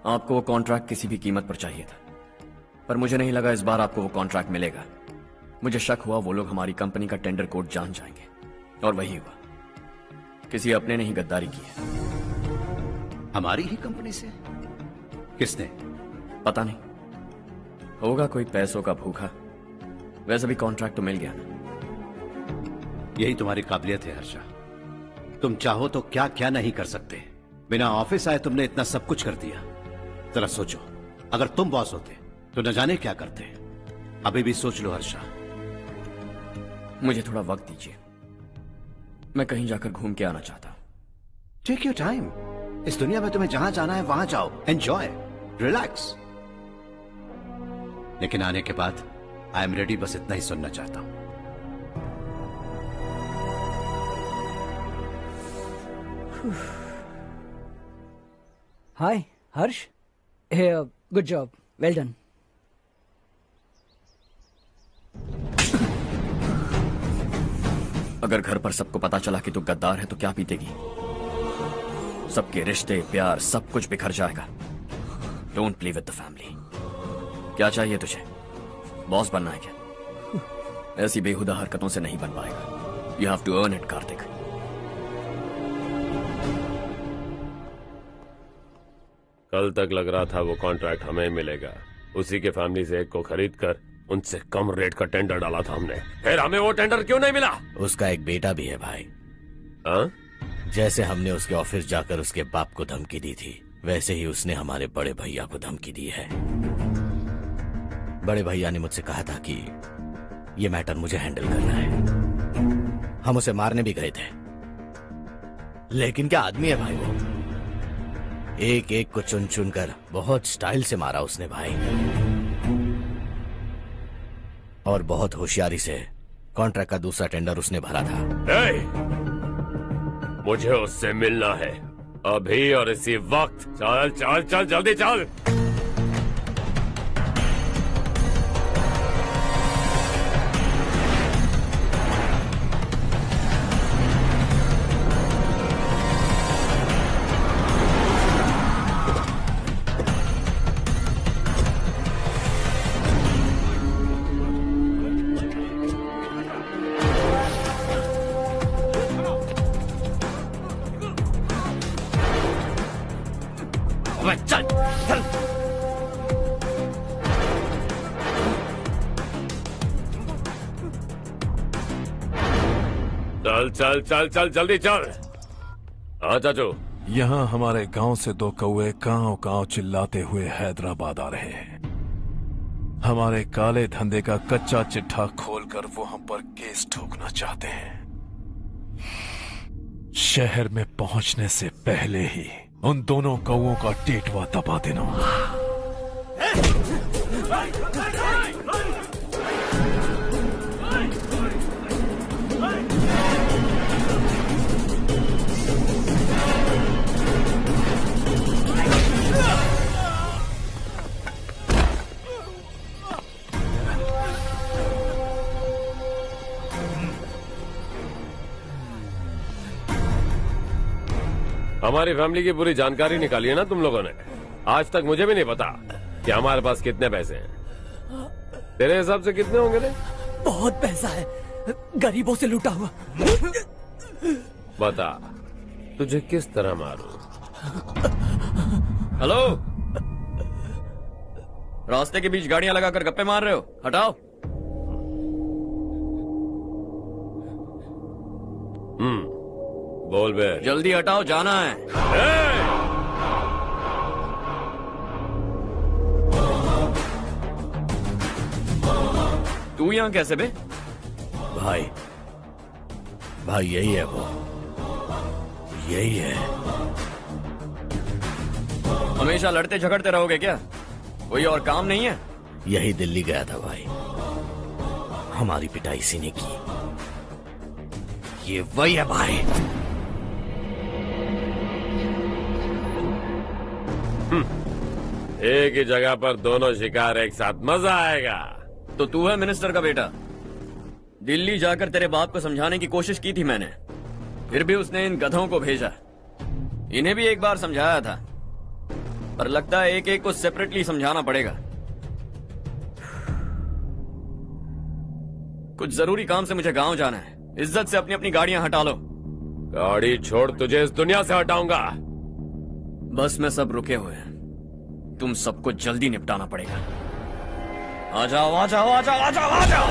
आपको वो कॉन्ट्रैक्ट किसी भी कीमत पर चाहिए था, पर मुझे नहीं लगा इस बार आपको वो कॉन्ट्रैक्ट मिलेगा। मुझे शक हुआ वो लोग हमारी कंपनी का टेंडर कोड जान जाएंगे, और वही हुआ। किसी अपने ने ही गद्दारी की है। हमारी ही कंपनी से? किसने? पता नहीं, होगा कोई पैसों का भूखा। वैसे भी कॉन्ट्रैक्ट तो मिल गया ना। यही तुम्हारी काबिलियत है हर्षा, तुम चाहो तो क्या क्या नहीं कर सकते। बिना ऑफिस आए तुमने इतना सब कुछ कर दिया। जरा सोचो, अगर तुम बॉस होते तो न जाने क्या करते। अभी भी सोच लो हर्षा। मुझे थोड़ा वक्त दीजिए, मैं कहीं जाकर घूम के आना चाहता हूं। Take your time. इस दुनिया में तुम्हें जहां जाना है वहां जाओ, एंजॉय, रिलैक्स। लेकिन आने के बाद आई एम रेडी, बस इतना ही सुनना चाहता हूं। हाय हर्ष। हे गुड जॉब, वेल डन। अगर घर पर सबको पता चला कि तू गद्दार है तो क्या पीतेगी? सबके रिश्ते, प्यार, सब कुछ बिखर जाएगा। Don't play with the family. क्या चाहिए तुझे? बॉस बनना है क्या? ऐसी बेहुदा हरकतों से नहीं बन पाएगा। You have to earn it Kartik. कल तक लग रहा था वो कॉन्ट्रैक्ट हमें मिलेगा। उसी के फैमिली से एक को खरीद कर उनसे कम रेट का टेंडर डाला था हमने, फिर हमें वो टेंडर क्यों नहीं मिला? उसका एक बेटा भी है भाई। जैसे हमने उसके ऑफिस जाकर उसके बाप को धमकी दी थी, वैसे ही उसने हमारे बड़े भैया को धमकी दी है। बड़े भैया ने मुझसे कहा था कि ये मैटर मुझे हैंडल करना है। हम उसे मारने भी गए थे, लेकिन क्या आदमी है भाई वो। एक एक को चुन चुन कर बहुत स्टाइल से मारा उसने भाई, और बहुत होशियारी से कॉन्ट्रैक्ट का दूसरा टेंडर उसने भरा था। मुझे उससे मिलना है अभी और इसी वक्त। चल चल चल जल्दी चल। चल चल। चल चल चल चल जल्दी चल। हाँ चाचू। यहाँ हमारे गांव से 2 कौवे कांव कांव चिल्लाते हुए हैदराबाद आ रहे हैं। हमारे काले धंधे का कच्चा चिट्ठा खोलकर वो हम पर केस ठोकना चाहते हैं। शहर में पहुंचने से पहले ही उन दोनों कौवों का टेटवा दबा देना। हमारी फैमिली की पूरी जानकारी निकाली है ना तुम लोगों ने। आज तक मुझे भी नहीं पता कि हमारे पास कितने पैसे हैं। तेरे हिसाब से कितने होंगे रे? बहुत पैसा है, गरीबों से लूटा हुआ। बता तुझे किस तरह मारूं? हेलो, रास्ते के बीच गाड़ियां लगाकर गप्पे मार रहे हो? हटाओ। बोल बे। जल्दी हटाओ, जाना है। तू यहाँ कैसे बे? भाई यही है वो, यही है। हमेशा लड़ते झगड़ते रहोगे क्या? कोई और काम नहीं है? यही दिल्ली गया था भाई, हमारी पिटाई इसी ने की। ये वही है भाई। एक ही जगह पर दोनों शिकार एक साथ, मजा आएगा। तो तू है मिनिस्टर का बेटा? दिल्ली जाकर तेरे बाप को समझाने की कोशिश की थी मैंने, फिर भी उसने इन गधों को भेजा। इन्हें भी एक बार समझाया था, पर लगता है एक एक को सेपरेटली समझाना पड़ेगा। कुछ जरूरी काम से मुझे गांव जाना है। इज्जत से अपनी अपनी गाड़ियां हटा लो। गाड़ी छोड़, तुझे इस दुनिया से हटाऊंगा। बस में सब रुके हुए हैं, तुम सबको जल्दी निपटाना पड़ेगा। आ जाओ आ जाओ आ जाओ आ जाओ आ जाओ।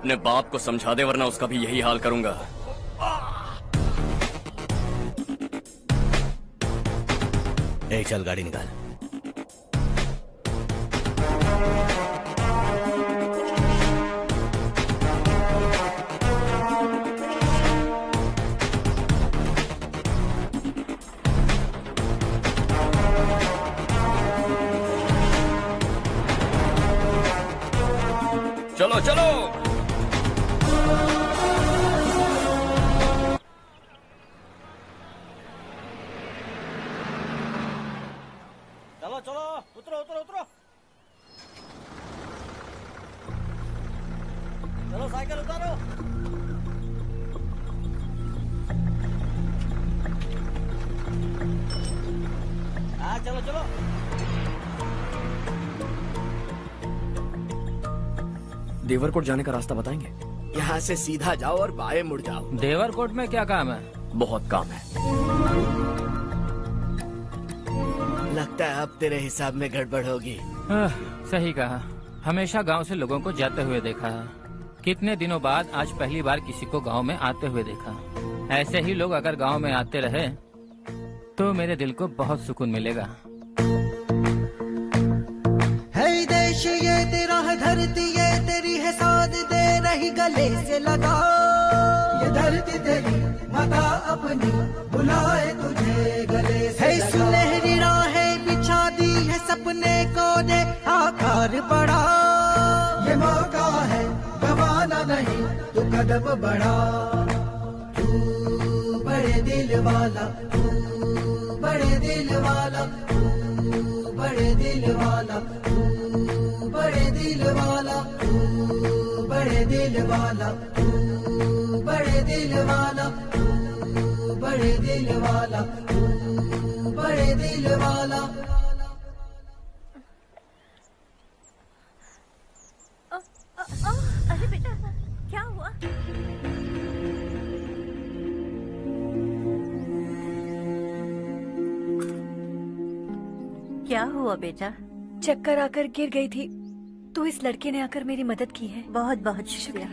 अपने बाप को समझा दे वरना उसका भी यही हाल करूंगा। ए चल गाड़ी निकाल। चलो चलो। चलो चलो, उतरो उतरो उतरो। चलो साइकिल उतारो। हाँ चलो चलो। देवरकोट जाने का रास्ता बताएंगे? यहाँ से सीधा जाओ और बाएं मुड़ जाओ। देवरकोट में क्या काम है? बहुत काम है। लगता है अब तेरे हिसाब में गड़बड़ होगी। सही कहा। हमेशा गांव से लोगों को जाते हुए देखा है। कितने दिनों बाद आज पहली बार किसी को गांव में आते हुए देखा। ऐसे ही लोग अगर गांव में आते रहे तो मेरे दिल को बहुत सुकून मिलेगा। है देश ये तेरा है, धरती ये तेरी है, साथ दे रही गले से लगा। ये धरती तेरी माता अपनी बुलाए तुझे गले से लगा। है सुनहरी राहें बिछा दी है, सपने को दे आकार बढ़ा। ये मौका है गवाना नहीं, तू कदम बढ़ा। तू बड़े दिल वाला, तू बड़े दिल वाला, तू बड़े दिल वाला, तू बड़े दिल वाला, तू बड़े दिल वाला, तू बड़े दिल वाला, तू बड़े दिल वाला, तू बड़े दिल वाला। अरे बेटा क्या हुआ? क्या हुआ बेटा? चक्कर आकर गिर गई थी तो इस लड़के ने आकर मेरी मदद की है। बहुत बहुत शुक्रिया।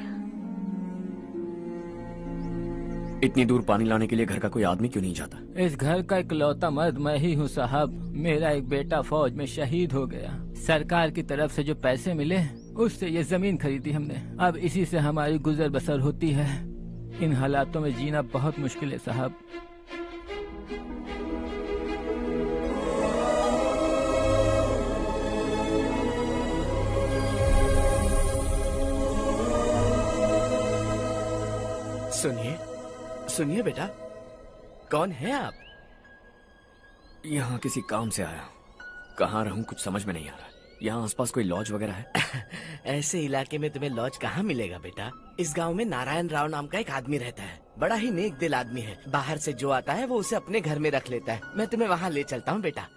इतनी दूर पानी लाने के लिए घर का कोई आदमी क्यों नहीं जाता? इस घर का इकलौता मर्द मैं ही हूँ साहब। मेरा एक बेटा फौज में शहीद हो गया। सरकार की तरफ से जो पैसे मिले उससे ये जमीन खरीदी हमने। अब इसी से हमारी गुजर बसर होती है। इन हालातों में जीना बहुत मुश्किल है साहब। सुनिए सुनिए बेटा, कौन है आप? यहाँ किसी काम से आया हूँ। कहाँ रहूँ कुछ समझ में नहीं आ रहा। यहाँ आसपास कोई लॉज वगैरह है? ऐसे इलाके में तुम्हें लॉज कहाँ मिलेगा बेटा। इस गांव में नारायण राव नाम का एक आदमी रहता है। बड़ा ही नेक दिल आदमी है। बाहर से जो आता है वो उसे अपने घर में रख लेता है। मैं तुम्हें वहाँ ले चलता हूँ बेटा।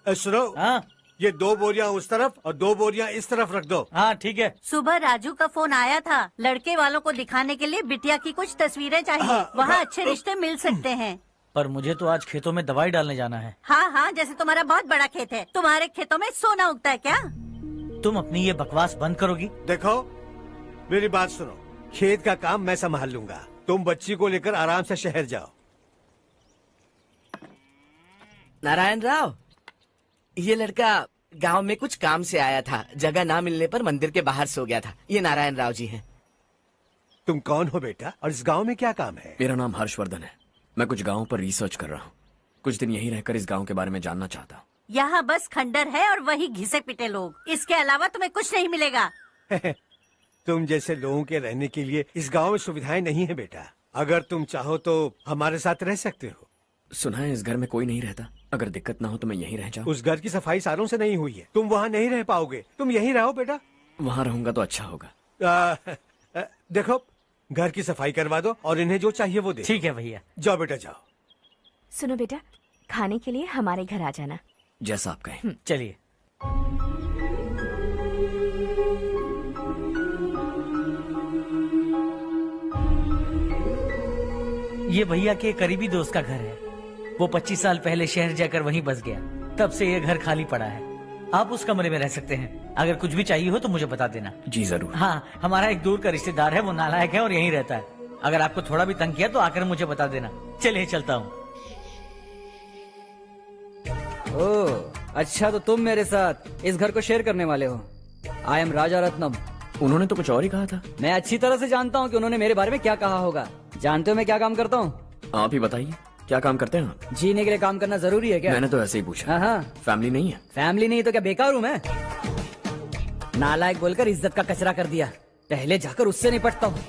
सुनो, ये 2 बोरियां उस तरफ और 2 बोरियां इस तरफ रख दो। हाँ ठीक है। सुबह राजू का फोन आया था। लड़के वालों को दिखाने के लिए बिटिया की कुछ तस्वीरें चाहिए। वहाँ अच्छे रिश्ते मिल सकते हैं। पर मुझे तो आज खेतों में दवाई डालने जाना है। हाँ हाँ, जैसे तुम्हारा बहुत बड़ा खेत है। तुम्हारे खेतों में सोना उगता है क्या? तुम अपनी ये बकवास बंद करोगी? देखो मेरी बात सुनो, खेत का काम मैं संभाल लूंगा। तुम बच्ची को लेकर आराम से शहर जाओ। नारायण राव, ये लड़का गांव में कुछ काम से आया था। जगह ना मिलने पर मंदिर के बाहर सो गया था। ये नारायण राव जी हैं। तुम कौन हो बेटा और इस गांव में क्या काम है? मेरा नाम हर्षवर्धन है। मैं कुछ गाँव पर रिसर्च कर रहा हूँ। कुछ दिन यहीं रहकर इस गाँव के बारे में जानना चाहता हूँ। यहाँ बस खंडर है और वही घिसे पिटे लोग। इसके अलावा तुम्हें कुछ नहीं मिलेगा। तुम जैसे लोगों के रहने के लिए इस गांव में सुविधाएं नहीं है बेटा। अगर तुम चाहो तो हमारे साथ रह सकते हो। सुना है इस घर में कोई नहीं रहता। अगर दिक्कत ना हो तो मैं यहीं रह जाऊँ। उस घर की सफाई सालों से नहीं हुई है। तुम वहाँ नहीं रह पाओगे। तुम यहीं रहो बेटा। वहाँ रहूंगा तो अच्छा होगा। देखो, घर की सफाई करवा दो और इन्हें जो चाहिए वो दे। ठीक है भैया। जाओ बेटा जाओ। सुनो बेटा, खाने के लिए हमारे घर आ जाना। जैसा आप कहें। चलिए। ये भैया के करीबी दोस्त का घर है। वो 25 साल पहले शहर जाकर वहीं बस गया। तब से ये घर खाली पड़ा है। आप उस कमरे में रह सकते हैं। अगर कुछ भी चाहिए हो तो मुझे बता देना। जी जरूर। हाँ, हमारा एक दूर का रिश्तेदार है, वो नालायक है और यहीं रहता है। अगर आपको थोड़ा भी तंग किया तो आकर मुझे बता देना। चलिए चलता हूँ। ओह, अच्छा तो तुम मेरे साथ इस घर को शेयर करने वाले हो। आई एम राजा रत्नम। उन्होंने तो कुछ और ही कहा था। मैं अच्छी तरह से जानता हूँ कि उन्होंने मेरे बारे में क्या कहा होगा। जानते हो मैं क्या काम करता हूँ? आप ही बताइए, क्या काम करते हैं आप? जीने के लिए काम करना जरूरी है क्या? मैंने तो ऐसे ही पूछा। हाँ, फैमिली नहीं है? फैमिली नहीं तो क्या बेकार हूँ मैं? नालायक बोलकर इज्जत का कचरा कर दिया। पहले जाकर उससे निपटता हूँ।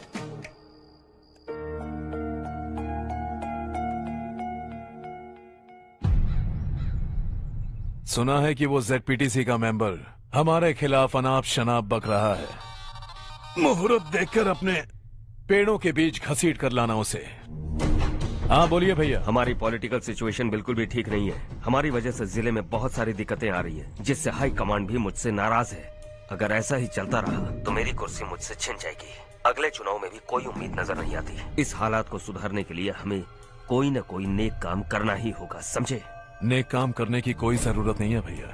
सुना है कि वो ZPTC का मेंबर हमारे खिलाफ अनाप शनाप बक रहा है। मुहूर्त देखकर अपने पेड़ों के बीच घसीट कर लाना उसे। हाँ बोलिए भैया। हमारी पॉलिटिकल सिचुएशन बिल्कुल भी ठीक नहीं है। हमारी वजह से जिले में बहुत सारी दिक्कतें आ रही है, जिससे हाई कमांड भी मुझसे नाराज है। अगर ऐसा ही चलता रहा तो मेरी कुर्सी मुझसे छिन जाएगी। अगले चुनाव में भी कोई उम्मीद नजर नहीं आती। इस हालात को सुधारने के लिए हमें कोई न कोई नेक काम करना ही होगा, समझे? नेक काम करने की कोई जरूरत नहीं है भैया।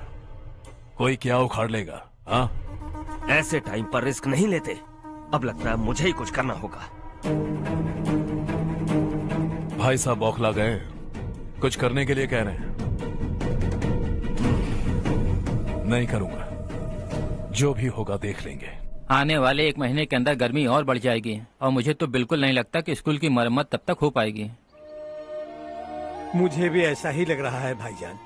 कोई क्या उखाड़ लेगा? हाँ, ऐसे टाइम पर रिस्क नहीं लेते। अब लगता है मुझे ही कुछ करना होगा। भाई साहब बौखला गए, कुछ करने के लिए कह रहे हैं। नहीं करूंगा, जो भी होगा देख लेंगे। आने वाले 1 महीने के अंदर गर्मी और बढ़ जाएगी और मुझे तो बिल्कुल नहीं लगता कि स्कूल की मरम्मत तब तक हो पाएगी। मुझे भी ऐसा ही लग रहा है भाईजान।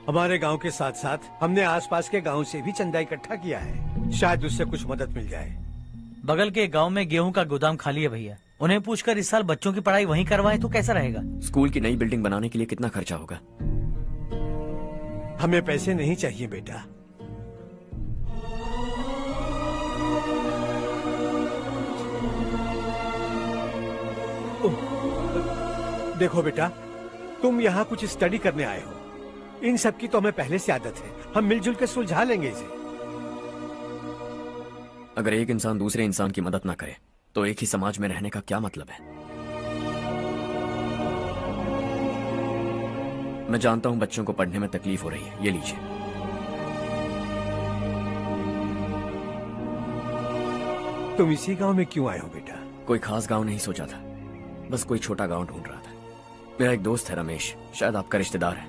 हमारे गांव के साथ साथ हमने आसपास के गांव से भी चंदा इकट्ठा किया है, शायद उससे कुछ मदद मिल जाए। बगल के गांव में गेहूं का गोदाम खाली है भैया। उन्हें पूछकर इस साल बच्चों की पढ़ाई वहीं करवाएं तो कैसा रहेगा? स्कूल की नई बिल्डिंग बनाने के लिए कितना खर्चा होगा? हमें पैसे नहीं चाहिए बेटा। देखो बेटा, तुम यहाँ कुछ स्टडी करने आए हो। इन सब की तो हमें पहले से आदत है। हम मिलजुल कर सुलझा लेंगे इसे। अगर एक इंसान दूसरे इंसान की मदद ना करे तो एक ही समाज में रहने का क्या मतलब है? मैं जानता हूं बच्चों को पढ़ने में तकलीफ हो रही है, ये लीजिए। तुम इसी गांव में क्यों आए हो बेटा? कोई खास गांव नहीं सोचा था, बस कोई छोटा गांव ढूंढ रहा था। मेरा एक दोस्त है रमेश, शायद आपका रिश्तेदार है।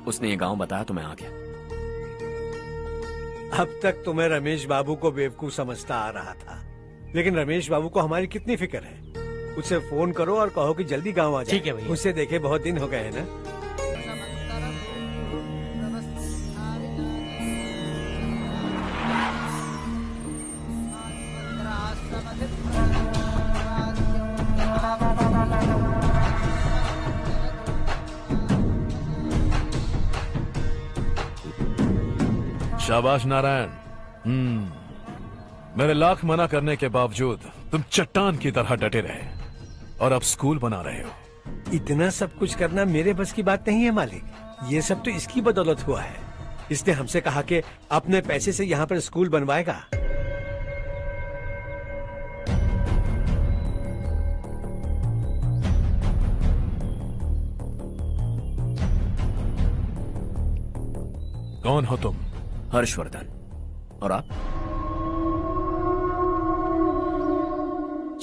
उसने ये गांव बताया तो मैं आ गया। अब तक तो मैं रमेश बाबू को बेवकूफ समझता आ रहा था, लेकिन रमेश बाबू को हमारी कितनी फिक्र है। उसे फोन करो और कहो कि जल्दी गांव आ जाए। ठीक है भैया। उसे देखे बहुत दिन हो गए हैं ना। शाबाश नारायण। मेरे लाख मना करने के बावजूद तुम चट्टान की तरह डटे रहे और अब स्कूल बना रहे हो। इतना सब कुछ करना मेरे बस की बात नहीं है मालिक। ये सब तो इसकी बदौलत हुआ है। इसने हमसे कहा कि अपने पैसे से यहाँ पर स्कूल बनवाएगा। कौन हो तुम? हर्षवर्धन। और आप?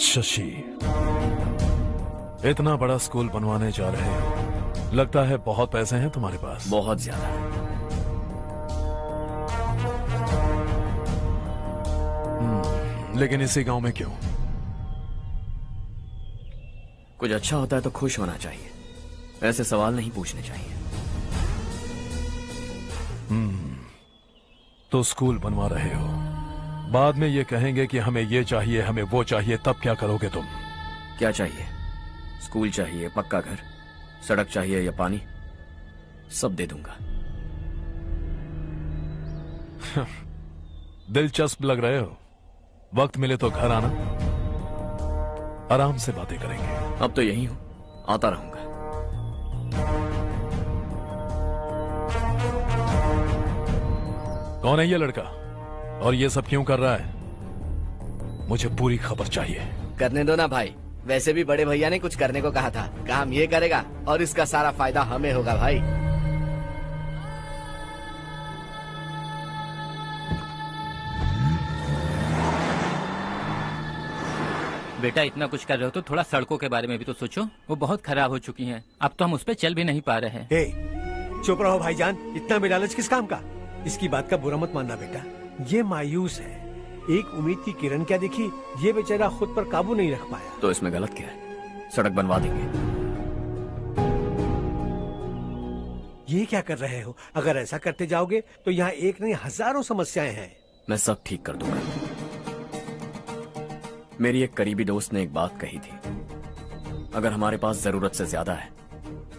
शशि। इतना बड़ा स्कूल बनवाने जा रहे हो, लगता है बहुत पैसे हैं तुम्हारे पास। बहुत ज्यादा। लेकिन इसी गांव में क्यों? कुछ अच्छा होता है तो खुश होना चाहिए, ऐसे सवाल नहीं पूछने चाहिए। तो स्कूल बनवा रहे हो, बाद में ये कहेंगे कि हमें ये चाहिए, हमें वो चाहिए, तब क्या करोगे तुम? क्या चाहिए? स्कूल चाहिए, पक्का घर, सड़क चाहिए या पानी, सब दे दूंगा। दिलचस्प लग रहे हो। वक्त मिले तो घर आना, आराम से बातें करेंगे। अब तो यही हूं, आता रहूंगा। कौन है ये लड़का और ये सब क्यों कर रहा है? मुझे पूरी खबर चाहिए। करने दो ना भाई, वैसे भी बड़े भैया ने कुछ करने को कहा था। काम ये करेगा और इसका सारा फायदा हमें होगा भाई। बेटा इतना कुछ कर रहे हो तो थोड़ा सड़कों के बारे में भी तो सोचो, वो बहुत खराब हो चुकी हैं। अब तो हम उस पर चल भी नहीं पा रहे हैं। चुप रहो भाईजान, इतना बेलालच किस काम का? इसकी बात का बुरा मत मानना बेटा, ये मायूस है। एक उम्मीद की किरण क्या दिखी, ये बेचारा खुद पर काबू नहीं रख पाया। तो इसमें गलत क्या है? सड़क बनवा देंगे। ये क्या कर रहे हो? अगर ऐसा करते जाओगे तो यहाँ एक नहीं हजारों समस्याएं हैं। मैं सब ठीक कर दूंगा। मेरी एक करीबी दोस्त ने एक बात कही थी, अगर हमारे पास जरूरत से ज्यादा है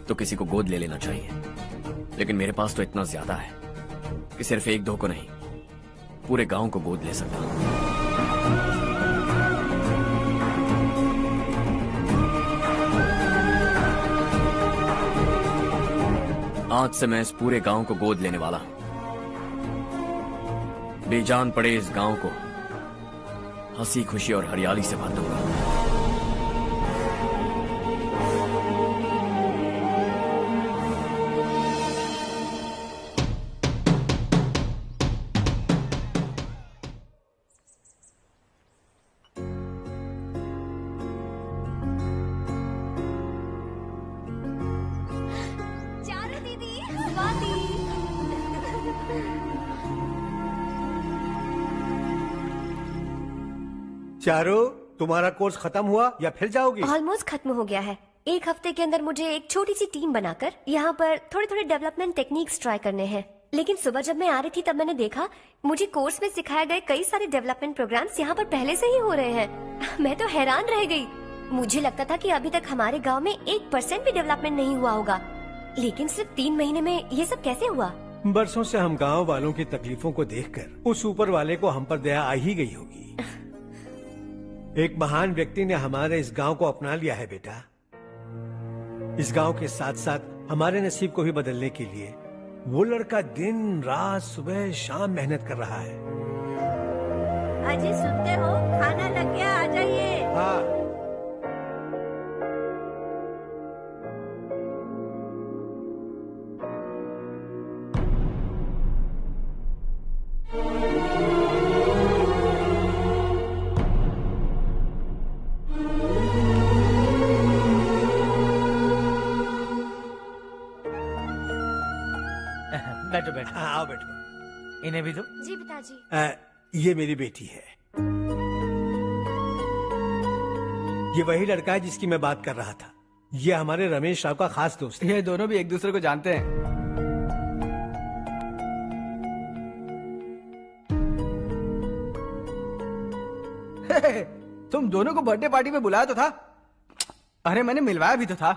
तो किसी को गोद ले लेना चाहिए, लेकिन मेरे पास तो इतना ज्यादा है कि सिर्फ एक दो को नहीं, पूरे गांव को गोद ले सकता हूं। आज से मैं इस पूरे गांव को गोद लेने वाला हूं। बेजान पड़े इस गांव को हंसी खुशी और हरियाली से भर दूंगा। चारो, तुम्हारा कोर्स खत्म हुआ या फिर जाओगी? ऑलमोस्ट खत्म हो गया है। एक हफ्ते के अंदर मुझे एक छोटी सी टीम बनाकर यहाँ पर थोड़े थोड़े डेवलपमेंट टेक्निक्स ट्राई करने हैं। लेकिन सुबह जब मैं आ रही थी तब मैंने देखा मुझे कोर्स में सिखाए गए कई सारे डेवलपमेंट प्रोग्राम्स यहाँ पर पहले से ही हो रहे हैं। मैं तो हैरान रह गई। मुझे लगता था कि अभी तक हमारे गाँव में 1% भी डेवलपमेंट नहीं हुआ होगा, लेकिन सिर्फ 3 महीने में ये सब कैसे हुआ? बरसों से हम गाँव वालों की तकलीफों को देखकर उस ऊपर वाले को हम पर दया आ ही गई होगी। एक महान व्यक्ति ने हमारे इस गांव को अपना लिया है बेटा। इस गांव के साथ साथ हमारे नसीब को भी बदलने के लिए वो लड़का दिन रात सुबह शाम मेहनत कर रहा है। अजी सुनते हो, खाना लग गया, आ जाइए। हाँ। बैठो बैठो। आओ बैठो। इन्हें भी दो। जी पिताजी। ये मेरी बेटी है। ये वही लड़का है जिसकी मैं बात कर रहा था। ये हमारे रमेश राव का खास दोस्त है। ये दोनों भी एक दूसरे को जानते हैं। तुम दोनों को बर्थडे पार्टी में बुलाया तो था। अरे मैंने मिलवाया भी तो था।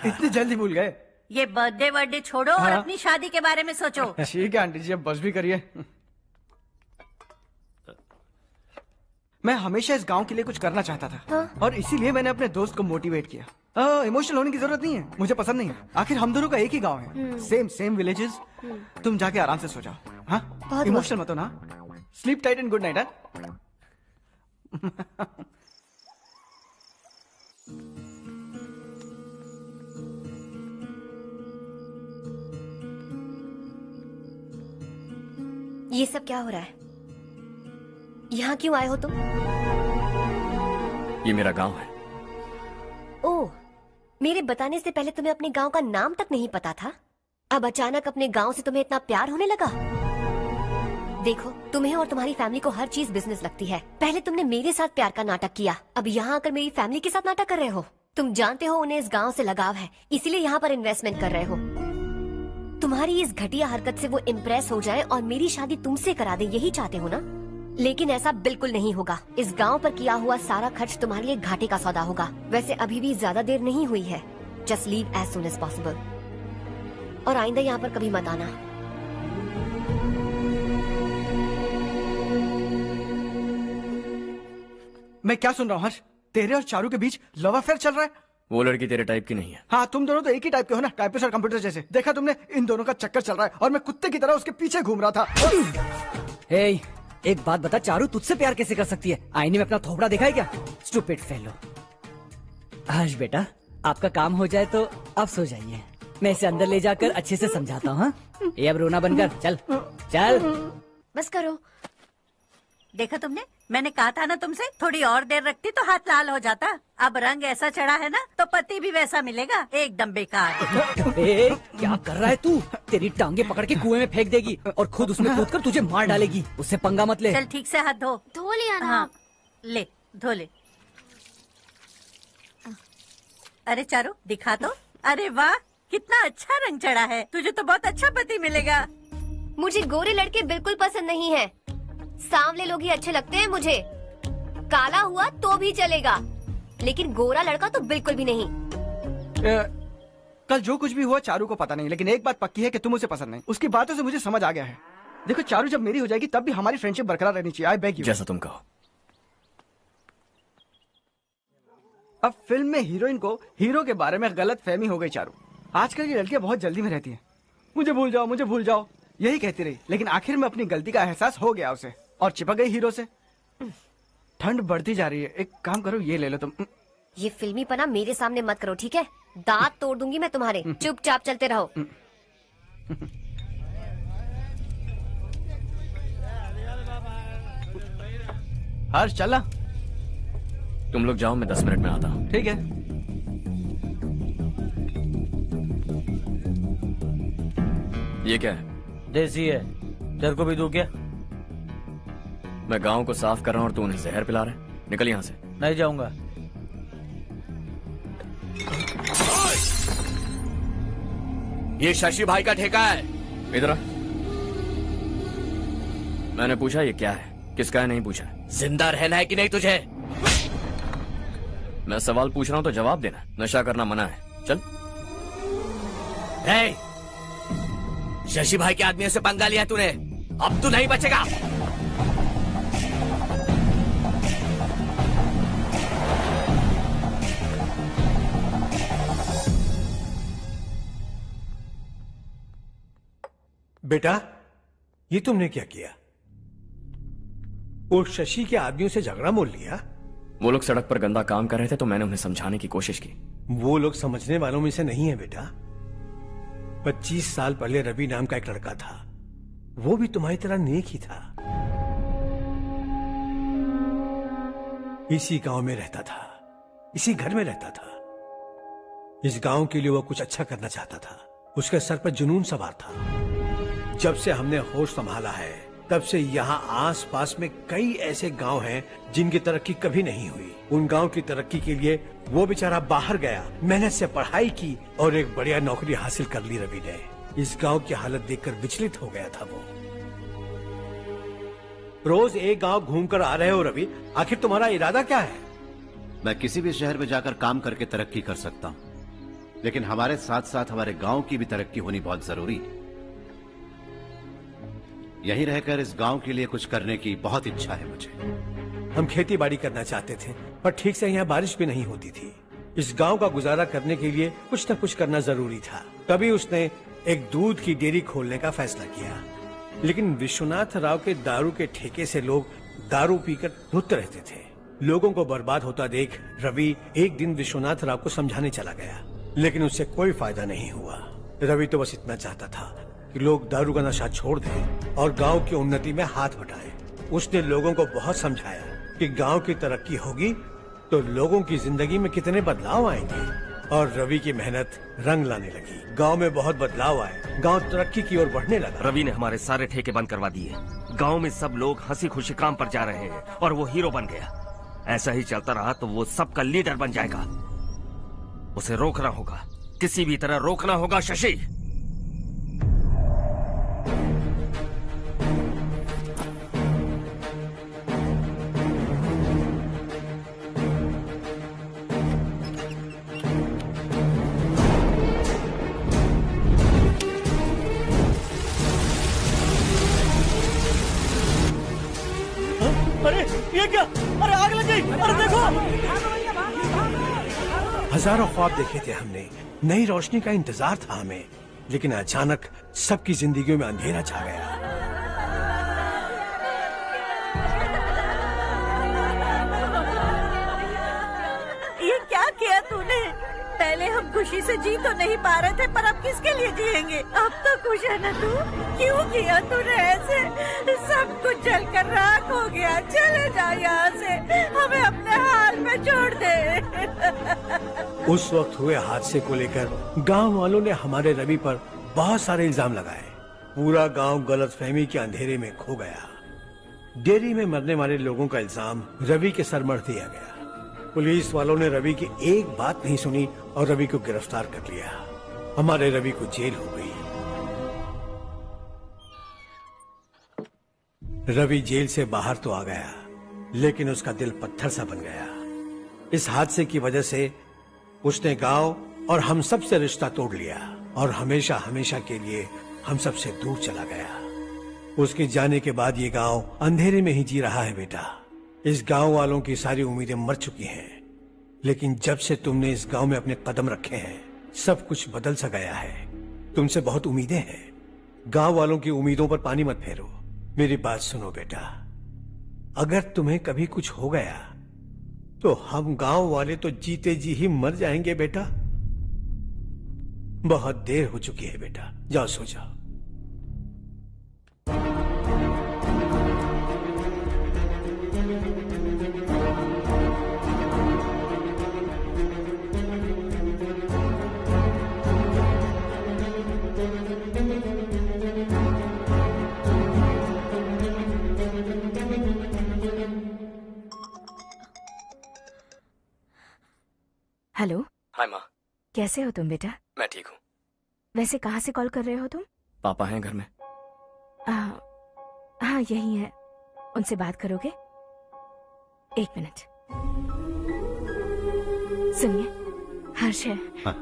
इतनी जल्दी भूल गए। ये बर्थडे छोड़ो और अपनी शादी के बारे में सोचो। ठीक है आंटी जी, अब बस भी करिए। मैं हमेशा इस गांव के लिए कुछ करना चाहता था। हाँ? और इसीलिए मैंने अपने दोस्त को मोटिवेट किया। इमोशनल होने की जरूरत नहीं है, मुझे पसंद नहीं है। आखिर हम दोनों का एक ही गांव है, सेम विलेजेस। तुम जाके आराम से सो जाओ। हाँ, इमोशनल मत हो ना। Sleep tight and good night. ये सब क्या हो रहा है? यहाँ क्यों आए हो तुम? ये मेरा गांव है। ओह, मेरे बताने से पहले तुम्हें अपने गांव का नाम तक नहीं पता था? अब अचानक अपने गांव से तुम्हें इतना प्यार होने लगा? देखो, तुम्हें और तुम्हारी फैमिली को हर चीज बिजनेस लगती है। पहले तुमने मेरे साथ प्यार का नाटक किया, अब यहाँ आकर मेरी फैमिली के साथ नाटक कर रहे हो। तुम जानते हो उन्हें इस गांव से लगाव है, इसीलिए यहाँ पर इन्वेस्टमेंट कर रहे हो। तुम्हारी इस घटिया हरकत से वो इम्प्रेस हो जाए और मेरी शादी तुमसे करा दे, यही चाहते हो ना? लेकिन ऐसा बिल्कुल नहीं होगा। इस गांव पर किया हुआ सारा खर्च तुम्हारे लिए घाटे का सौदा होगा। वैसे अभी भी ज्यादा देर नहीं हुई है। Just leave as soon as possible और आइंदा यहाँ पर कभी मत आना। मैं क्या सुन रहा हूँ हर्ष? तेरे और चारू के बीच लव अफेयर चल रहा है? वो लड़की तेरे टाइप की नहीं है। हाँ, तुम दोनों तो एक ही टाइप के हो ना, टाइपिस्ट और कंप्यूटर जैसे। देखा तुमने, इन दोनों का चक्कर चल रहा है और मैं कुत्ते की तरह उसके पीछे घूम रहा था। हे, एक बात बता, चारू तुझसे प्यार कैसे कर सकती है? आईने में अपना थोपड़ा देखा है क्या? Stupid fellow. हर्ष बेटा, आपका काम हो जाए तो आप सो जाइए। मैं इसे अंदर ले जाकर अच्छे से समझाता हूँ। ये अब रोना बनकर चल चल। बस करो। देखा तुमने, मैंने कहा था ना तुमसे, थोड़ी और देर रखती तो हाथ लाल हो जाता। अब रंग ऐसा चढ़ा है ना तो पति भी वैसा मिलेगा, एकदम बेकार। ए, क्या कर रहा है तू? तेरी टांगे पकड़ के कुएं में फेंक देगी और खुद उसमें कूदकर तुझे मार डालेगी। उससे पंगा मत ले। चल ठीक से हाथ धो। धो लिया ना। हाँ, ले धो ले। अरे चारू दिखा तो। अरे वाह, कितना अच्छा रंग चढ़ा है। तुझे तो बहुत अच्छा पति मिलेगा। मुझे गोरे लड़के बिल्कुल पसंद नहीं है। सांवले लोग ही अच्छे लगते हैं मुझे। काला हुआ तो भी चलेगा, लेकिन गोरा लड़का तो बिल्कुल भी नहीं। कल जो कुछ भी हुआ चारू को पता नहीं, लेकिन एक बात पक्की है कि तुम उसे पसंद नहीं। उसकी बातों से मुझे समझ आ गया है। देखो चारू जब मेरी हो जाएगी तब भी हमारी फ्रेंडशिप बरकरार रहनी चाहिए। I beg you. जैसा तुम कहो। अब फिल्म में हीरोइन को हीरो के बारे में गलत फहमी हो गई चारू। आजकल की लड़कियां बहुत जल्दी में रहती हैं। मुझे भूल जाओ, मुझे भूल जाओ, यही कहती रही, लेकिन आखिर में अपनी गलती का एहसास हो गया उसे और चिपक गई हीरो से। ठंड बढ़ती जा रही है, एक काम करो ये ले लो तुम। ये फिल्मी पना मेरे सामने मत करो, ठीक है? दांत तोड़ दूंगी मैं तुम्हारे। चुपचाप चलते रहो। हर्ष चला। तुम लोग जाओ, मैं 10 मिनट में आता हूँ। ठीक है। ये क्या है? देसी है। तेरे को भी दूं क्या? मैं गांव को साफ कर रहा हूँ और तू उन्हें जहर पिला रहा है। निकल यहाँ से। नहीं जाऊंगा। ये शशि भाई का ठेका है। इधर आ। मैंने पूछा ये क्या है, किसका है नहीं पूछा। जिंदा रहना है कि नहीं तुझे? मैं सवाल पूछ रहा हूँ तो जवाब देना। नशा करना मना है। चल। हे, शशि भाई के आदमियों से पंगा लिया तूने, अब तू नहीं बचेगा। बेटा, ये तुमने क्या किया? वो शशि के आदमियों से झगड़ा मोल लिया? वो लोग सड़क पर गंदा काम कर रहे थे तो मैंने उन्हें समझाने की कोशिश की। वो लोग समझने वालों में से नहीं है बेटा। 25 साल पहले रवि नाम का एक लड़का था, वो भी तुम्हारी तरह नेक ही था। इसी गांव में रहता था, इसी घर में रहता था। इस गांव के लिए वो कुछ अच्छा करना चाहता था। उसके सर पर जुनून सवार था। जब से हमने होश संभाला है तब से यहाँ आस पास में कई ऐसे गांव हैं जिनकी तरक्की कभी नहीं हुई। उन गांव की तरक्की के लिए वो बेचारा बाहर गया, मेहनत से पढ़ाई की और एक बढ़िया नौकरी हासिल कर ली रवि ने। इस गांव की हालत देखकर विचलित हो गया था वो। रोज एक गांव घूमकर आ रहे हो रवि, आखिर तुम्हारा इरादा क्या है? मैं किसी भी शहर में जाकर काम करके तरक्की कर सकता हूं, लेकिन हमारे साथ साथ हमारे गांव की भी तरक्की होनी बहुत जरूरी है। यहीं रहकर इस गांव के लिए कुछ करने की बहुत इच्छा है मुझे। हम खेती बाड़ी करना चाहते थे, पर ठीक से यहाँ बारिश भी नहीं होती थी। इस गांव का गुजारा करने के लिए कुछ न कुछ करना जरूरी था। तभी उसने एक दूध की डेयरी खोलने का फैसला किया। लेकिन विश्वनाथ राव के दारू के ठेके से लोग दारू पीकर धुत रहते थे। लोगों को बर्बाद होता देख रवि एक दिन विश्वनाथ राव को समझाने चला गया, लेकिन उससे कोई फायदा नहीं हुआ। रवि तो बस इतना चाहता था कि लोग दारू का नशा छोड़ दें और गांव की उन्नति में हाथ बटाएं। उसने लोगों को बहुत समझाया कि गांव की तरक्की होगी तो लोगों की जिंदगी में कितने बदलाव आएंगे, और रवि की मेहनत रंग लाने लगी। गांव में बहुत बदलाव आए, गांव तरक्की की ओर बढ़ने लगा। रवि ने हमारे सारे ठेके बंद करवा दिए। गांव में सब लोग हंसी खुशी काम पर जा रहे हैं और वो हीरो बन गया। ऐसा ही चलता रहा तो वो सबका लीडर बन जाएगा। उसे रोकना होगा, किसी भी तरह रोकना होगा शशि। अरे ये क्या? अरे आग लग गई! अरे देखो! हजारों ख्वाब देखे थे हमने, नई रोशनी का इंतजार था हमें, लेकिन अचानक सबकी जिंदगियों में अंधेरा छा गया। ये क्या किया तूने? पहले हम हम खुशी से जी तो नहीं पा रहे थे, पर अब किसके लिए जिएंगे? अब तो खुश है ना तू? क्यों किया तूने ऐसे? सब कुछ जलकर राख हो गया। चले जा यहाँ से, हमें अपने हाल में छोड़ दे। उस वक्त हुए हादसे को लेकर गांव वालों ने हमारे रवि पर बहुत सारे इल्जाम लगाए। पूरा गांव गलतफहमी के अंधेरे में खो गया। डेयरी में मरने वाले लोगों का इल्जाम रवि के सर मढ़ दिया गया। पुलिस वालों ने रवि की एक बात नहीं सुनी और रवि को गिरफ्तार कर लिया। हमारे रवि को जेल हो गई। रवि जेल से बाहर तो आ गया, लेकिन उसका दिल पत्थर सा बन गया। इस हादसे की वजह से उसने गांव और हम सब से रिश्ता तोड़ लिया और हमेशा हमेशा के लिए हम सब से दूर चला गया। उसके जाने के बाद ये गांव अंधेरे में ही जी रहा है बेटा। इस गांव वालों की सारी उम्मीदें मर चुकी हैं, लेकिन जब से तुमने इस गांव में अपने कदम रखे हैं, सब कुछ बदल सा गया है। तुमसे बहुत उम्मीदें हैं। गांव वालों की उम्मीदों पर पानी मत फेरो। मेरी बात सुनो बेटा, अगर तुम्हें कभी कुछ हो गया तो हम गांव वाले तो जीते जी ही मर जाएंगे बेटा। बहुत देर हो चुकी है बेटा, जाओ सो जाओ। हेलो। हाय माँ। कैसे हो तुम बेटा? मैं ठीक हूँ। वैसे कहाँ से कॉल कर रहे हो तुम? पापा हैं घर में? हाँ यही है। उनसे बात करोगे? एक मिनट। सुनिए, हर्ष है। हाँ।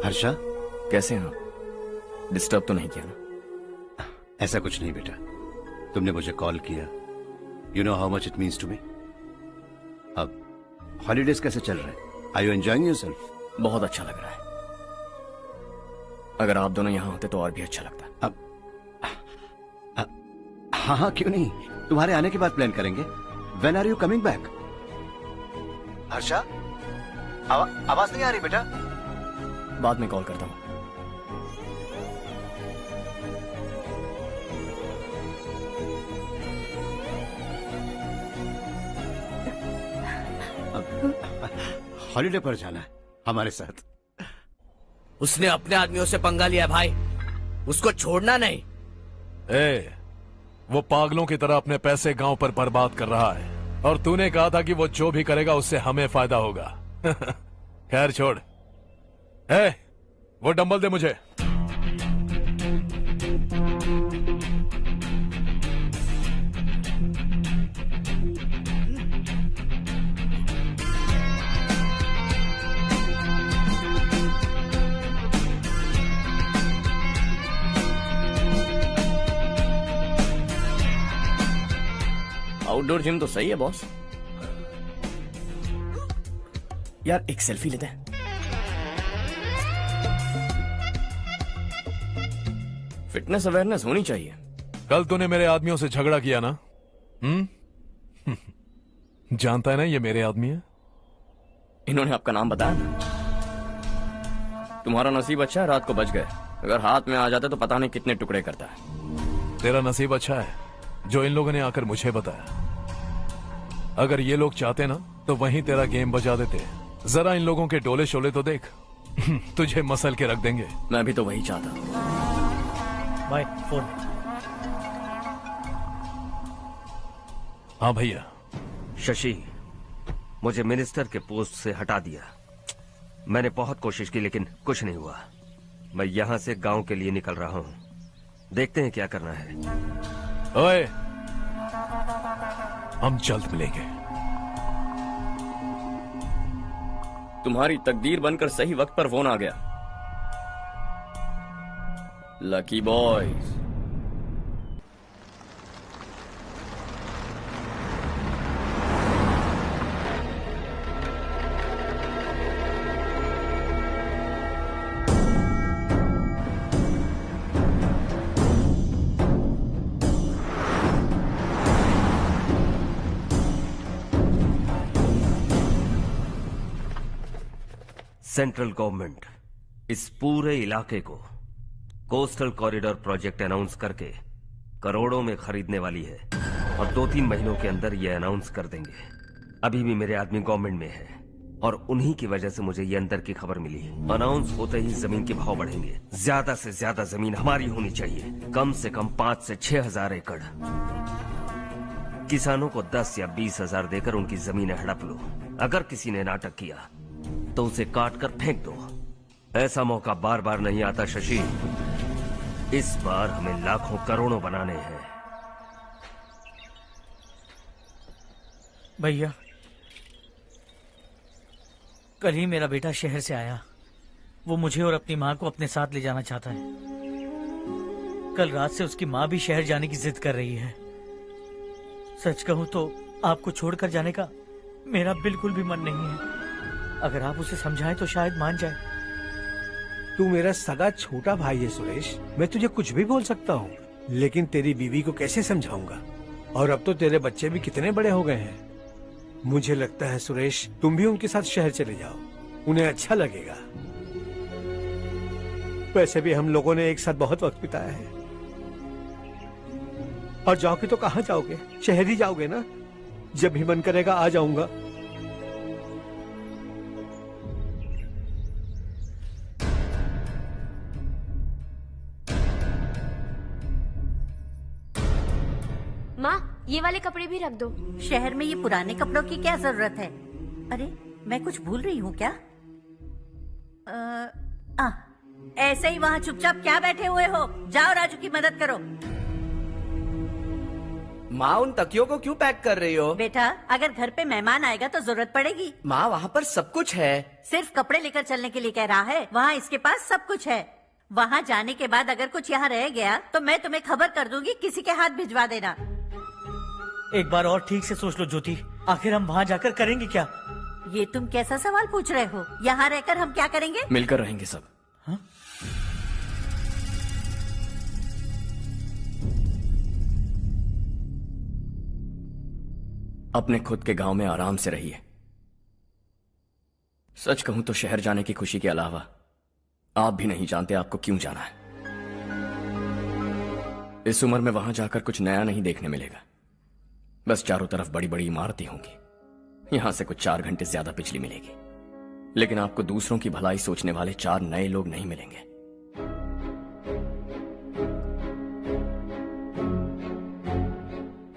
हर्षा, कैसे हैं आप? डिस्टर्ब तो नहीं किया ना? ऐसा कुछ नहीं बेटा, तुमने मुझे कॉल किया। You know how much it means to me. अब हॉलीडेज कैसे चल रहे हैं? Are you enjoying yourself? बहुत अच्छा लग रहा है। अगर आप दोनों यहाँ होते तो और भी अच्छा लगता। अब हाँ हाँ क्यों नहीं, तुम्हारे आने के बाद प्लान करेंगे। When are you coming back? Harsha, आवाज नहीं आ रही बेटा। बाद में कॉल करता हूँ। हॉलीडे पर जाना है हमारे साथ। उसने अपने आदमियों से पंगा लिया भाई, उसको छोड़ना नहीं। वो पागलों की तरह अपने पैसे गांव पर बर्बाद कर रहा है और तूने कहा था कि वो जो भी करेगा उससे हमें फायदा होगा। खैर छोड़। वो डंबल दे मुझे। आउटडोर जिम तो सही है बॉस। यार एक सेल्फी लेते हैं। फिटनेस अवेयरनेस होनी चाहिए। कल तूने मेरे आदमियों से झगड़ा किया ना? जानता है ना ये मेरे आदमी है। इन्होंने आपका नाम बताया? तुम्हारा नसीब अच्छा है रात को बच गए, अगर हाथ में आ जाते तो पता नहीं कितने टुकड़े करता है। तेरा नसीब अच्छा है जो इन लोगों ने आकर मुझे बताया। अगर ये लोग चाहते ना तो वहीं तेरा गेम बजा देते। जरा इन लोगों के डोले शोले तो देख। तुझे मसल के रख देंगे। मैं भी तो वही चाहता हूं। Bye phone. हाँ भैया। शशि, मुझे मिनिस्टर के पोस्ट से हटा दिया। मैंने बहुत कोशिश की लेकिन कुछ नहीं हुआ। मैं यहाँ से गांव के लिए निकल रहा हूँ। देखते हैं क्या करना है। ओए, हम जल्द मिलेंगे। तुम्हारी तकदीर बनकर सही वक्त पर फोन आ गया। Lucky boys. सेंट्रल गवर्नमेंट इस पूरे इलाके को कोस्टल कॉरिडोर प्रोजेक्ट अनाउंस करके करोड़ों में खरीदने वाली है और 2-3 महीनों के अंदर ये अनाउंस कर देंगे। अभी भी मेरे आदमी गवर्नमेंट में है और उन्हीं की वजह से मुझे ये अंदर की खबर मिली। अनाउंस होते ही जमीन के भाव बढ़ेंगे। ज्यादा से ज्यादा जमीन हमारी होनी चाहिए, कम से कम 5 से 6 हजार एकड़। किसानों को 10 या 20 हजार देकर उनकी जमीनें हड़प लो। अगर किसी ने नाटक किया तो उसे काट कर फेंक दो। ऐसा मौका बार बार नहीं आता शशि। इस बार हमें लाखों करोड़ों बनाने हैं। भैया, कल ही मेरा बेटा शहर से आया। वो मुझे और अपनी माँ को अपने साथ ले जाना चाहता है। कल रात से उसकी माँ भी शहर जाने की जिद कर रही है। सच कहूँ तो आपको छोड़कर जाने का मेरा बिल्कुल भी मन नहीं है। अगर आप उसे समझाएं तो शायद मान जाए। तू मेरा सगा छोटा भाई है सुरेश, मैं तुझे कुछ भी बोल सकता हूँ, लेकिन तेरी बीवी को कैसे समझाऊंगा? और अब तो तेरे बच्चे भी कितने बड़े हो गए हैं। मुझे लगता है सुरेश, तुम भी उनके साथ शहर चले जाओ, उन्हें अच्छा लगेगा। वैसे भी हम लोगों ने एक साथ बहुत वक्त बिताया है। और जाओगे तो कहाँ जाओगे? शहर ही जाओगे ना? जब भी मन करेगा आ जाऊंगा। माँ, ये वाले कपड़े भी रख दो। शहर में ये पुराने कपड़ों की क्या जरूरत है? अरे, मैं कुछ भूल रही हूँ क्या? ऐसे ही वहाँ चुपचाप क्या बैठे हुए हो? जाओ राजू की मदद करो। माँ, उन तकियों को क्यों पैक कर रही हो? बेटा, अगर घर पे मेहमान आएगा तो जरूरत पड़ेगी। माँ, वहाँ पर सब कुछ है। सिर्फ कपड़े लेकर चलने के लिए कह रहा है? वहाँ इसके पास सब कुछ है। वहाँ जाने के बाद अगर कुछ यहाँ रह गया तो मैं तुम्हें खबर कर दूंगी, किसी के हाथ भिजवा देना। एक बार और ठीक से सोच लो ज्योति, आखिर हम वहाँ जाकर करेंगे क्या? ये तुम कैसा सवाल पूछ रहे हो? यहाँ रहकर हम क्या करेंगे? मिलकर रहेंगे सब। हाँ? अपने खुद के गांव में आराम से रहिए। सच कहूं तो शहर जाने की खुशी के अलावा आप भी नहीं जानते आपको क्यों जाना है। इस उम्र में वहां जाकर कुछ नया नहीं देखने मिलेगा। बस चारों तरफ बड़ी बड़ी इमारतें होंगी। यहां से कुछ 4 घंटे ज्यादा बिजली मिलेगी, लेकिन आपको दूसरों की भलाई सोचने वाले 4 नए लोग नहीं मिलेंगे।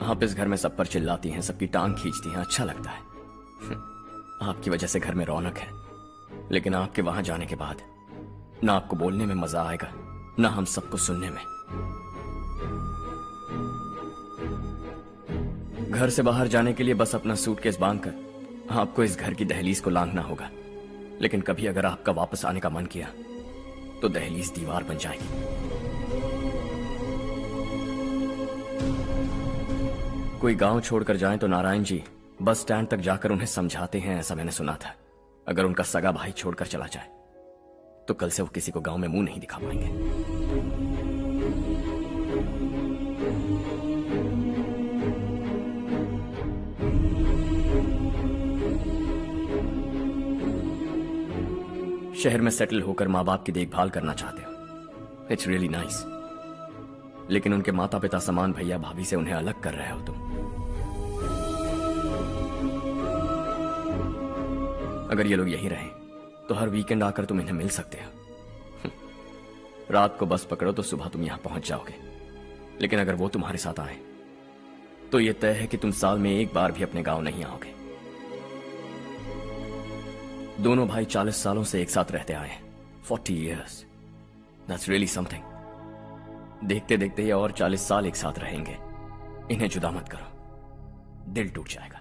आप इस घर में सब पर चिल्लाती हैं, सबकी टांग खींचती हैं, अच्छा लगता है। आपकी वजह से घर में रौनक है, लेकिन आपके वहां जाने के बाद ना आपको बोलने में मजा आएगा, ना हम सबको सुनने में। घर से बाहर जाने के लिए बस अपना सूटकेस बांधकर आपको इस घर की दहलीज को लांघना होगा। लेकिन कभी अगर आपका वापस आने का मन किया तो दहलीज दीवार बन जाएगी। कोई गांव छोड़कर जाएं तो नारायण जी बस स्टैंड तक जाकर उन्हें समझाते हैं, ऐसा मैंने सुना था। अगर उनका सगा भाई छोड़कर चला जाए तो कल से वो किसी को गांव में मुंह नहीं दिखा पाएंगे। शहर में सेटल होकर माँ बाप की देखभाल करना चाहते हो, इट्स रियली नाइस। लेकिन उनके माता पिता समान भैया भाभी से उन्हें अलग कर रहे हो तुम। अगर ये लोग यहीं रहे तो हर वीकेंड आकर तुम इन्हें मिल सकते हो। रात को बस पकड़ो तो सुबह तुम यहां पहुंच जाओगे। लेकिन अगर वो तुम्हारे साथ आए तो ये तय है कि तुम साल में एक बार भी अपने गांव नहीं आओगे। दोनों भाई 40 सालों से एक साथ रहते आए, 40 years, that's really something। देखते देखते ये और 40 साल एक साथ रहेंगे। इन्हें जुदा मत करो, दिल टूट जाएगा।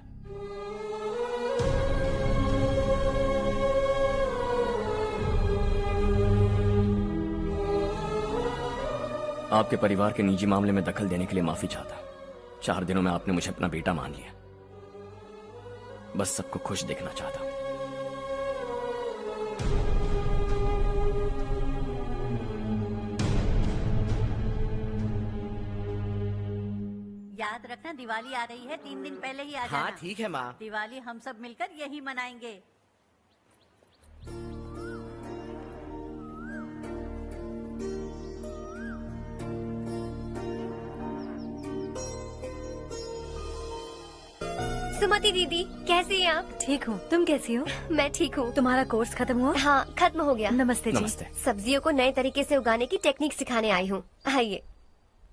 आपके परिवार के निजी मामले में दखल देने के लिए माफी चाहता। 4 दिनों में आपने मुझे अपना बेटा मान लिया। बस सबको खुश देखना चाहता। याद रखना, दिवाली आ रही है, 3 दिन पहले ही आ जाना। हाँ ठीक है माँ। दिवाली हम सब मिलकर यही मनाएंगे। सुमति दीदी, कैसी हैं आप? ठीक हूँ, तुम कैसी हो? मैं ठीक हूँ। तुम्हारा कोर्स खत्म हुआ? हाँ, खत्म हो गया। नमस्ते जी। नमस्ते। सब्जियों को नए तरीके से उगाने की टेक्निक सिखाने आई हूँ। आइए।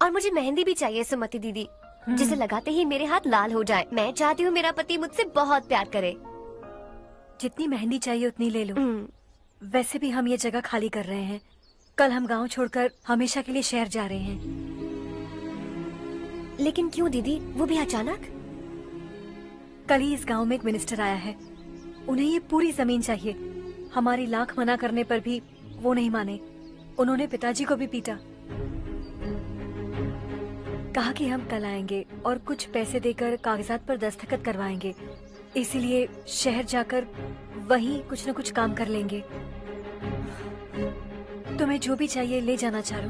और मुझे मेहंदी भी चाहिए सुमति दीदी, जिसे लगाते ही मेरे हाथ लाल हो जाए। मैं चाहती हूँ मेरा पति मुझसे बहुत प्यार करे। जितनी मेहंदी चाहिए उतनी ले लो। वैसे भी हम ये जगह खाली कर रहे हैं। कल हम गांव छोड़कर हमेशा के लिए शहर जा रहे हैं। लेकिन क्यों दीदी, वो भी अचानक? कल ही इस गांव में एक मिनिस्टर आया है। उन्हें ये पूरी जमीन चाहिए। हमारी लाख मना करने पर भी वो नहीं माने। उन्होंने पिताजी को भी पीटा। कहा कि हम कल आएंगे और कुछ पैसे देकर कागजात पर दस्तखत करवाएंगे। इसीलिए शहर जाकर वहीं कुछ न कुछ काम कर लेंगे। तुम्हें जो भी चाहिए ले जाना चारू।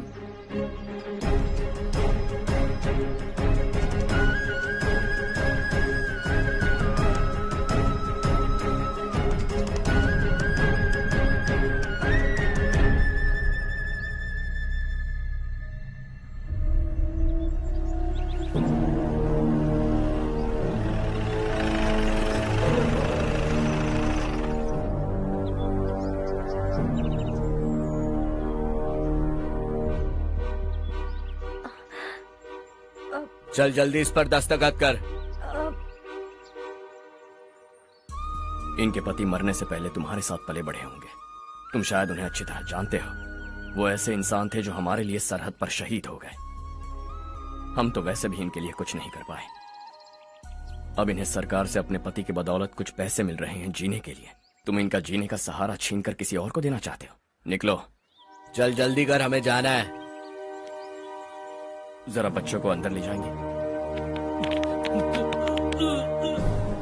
चल जल्दी इस पर दस्तखत कर। इनके पति मरने से पहले तुम्हारे साथ पले बढ़े होंगे। तुम शायद उन्हें अच्छी तरह जानते हो। वो ऐसे इंसान थे जो हमारे लिए सरहद पर शहीद हो गए। हम तो वैसे भी इनके लिए कुछ नहीं कर पाए। अब इन्हें सरकार से अपने पति की बदौलत कुछ पैसे मिल रहे हैं जीने के लिए। तुम इनका जीने का सहारा छीनकर किसी और को देना चाहते हो। निकलो। चल जल्दी कर, हमें जाना है। जरा बच्चों को अंदर ले जाएंगे।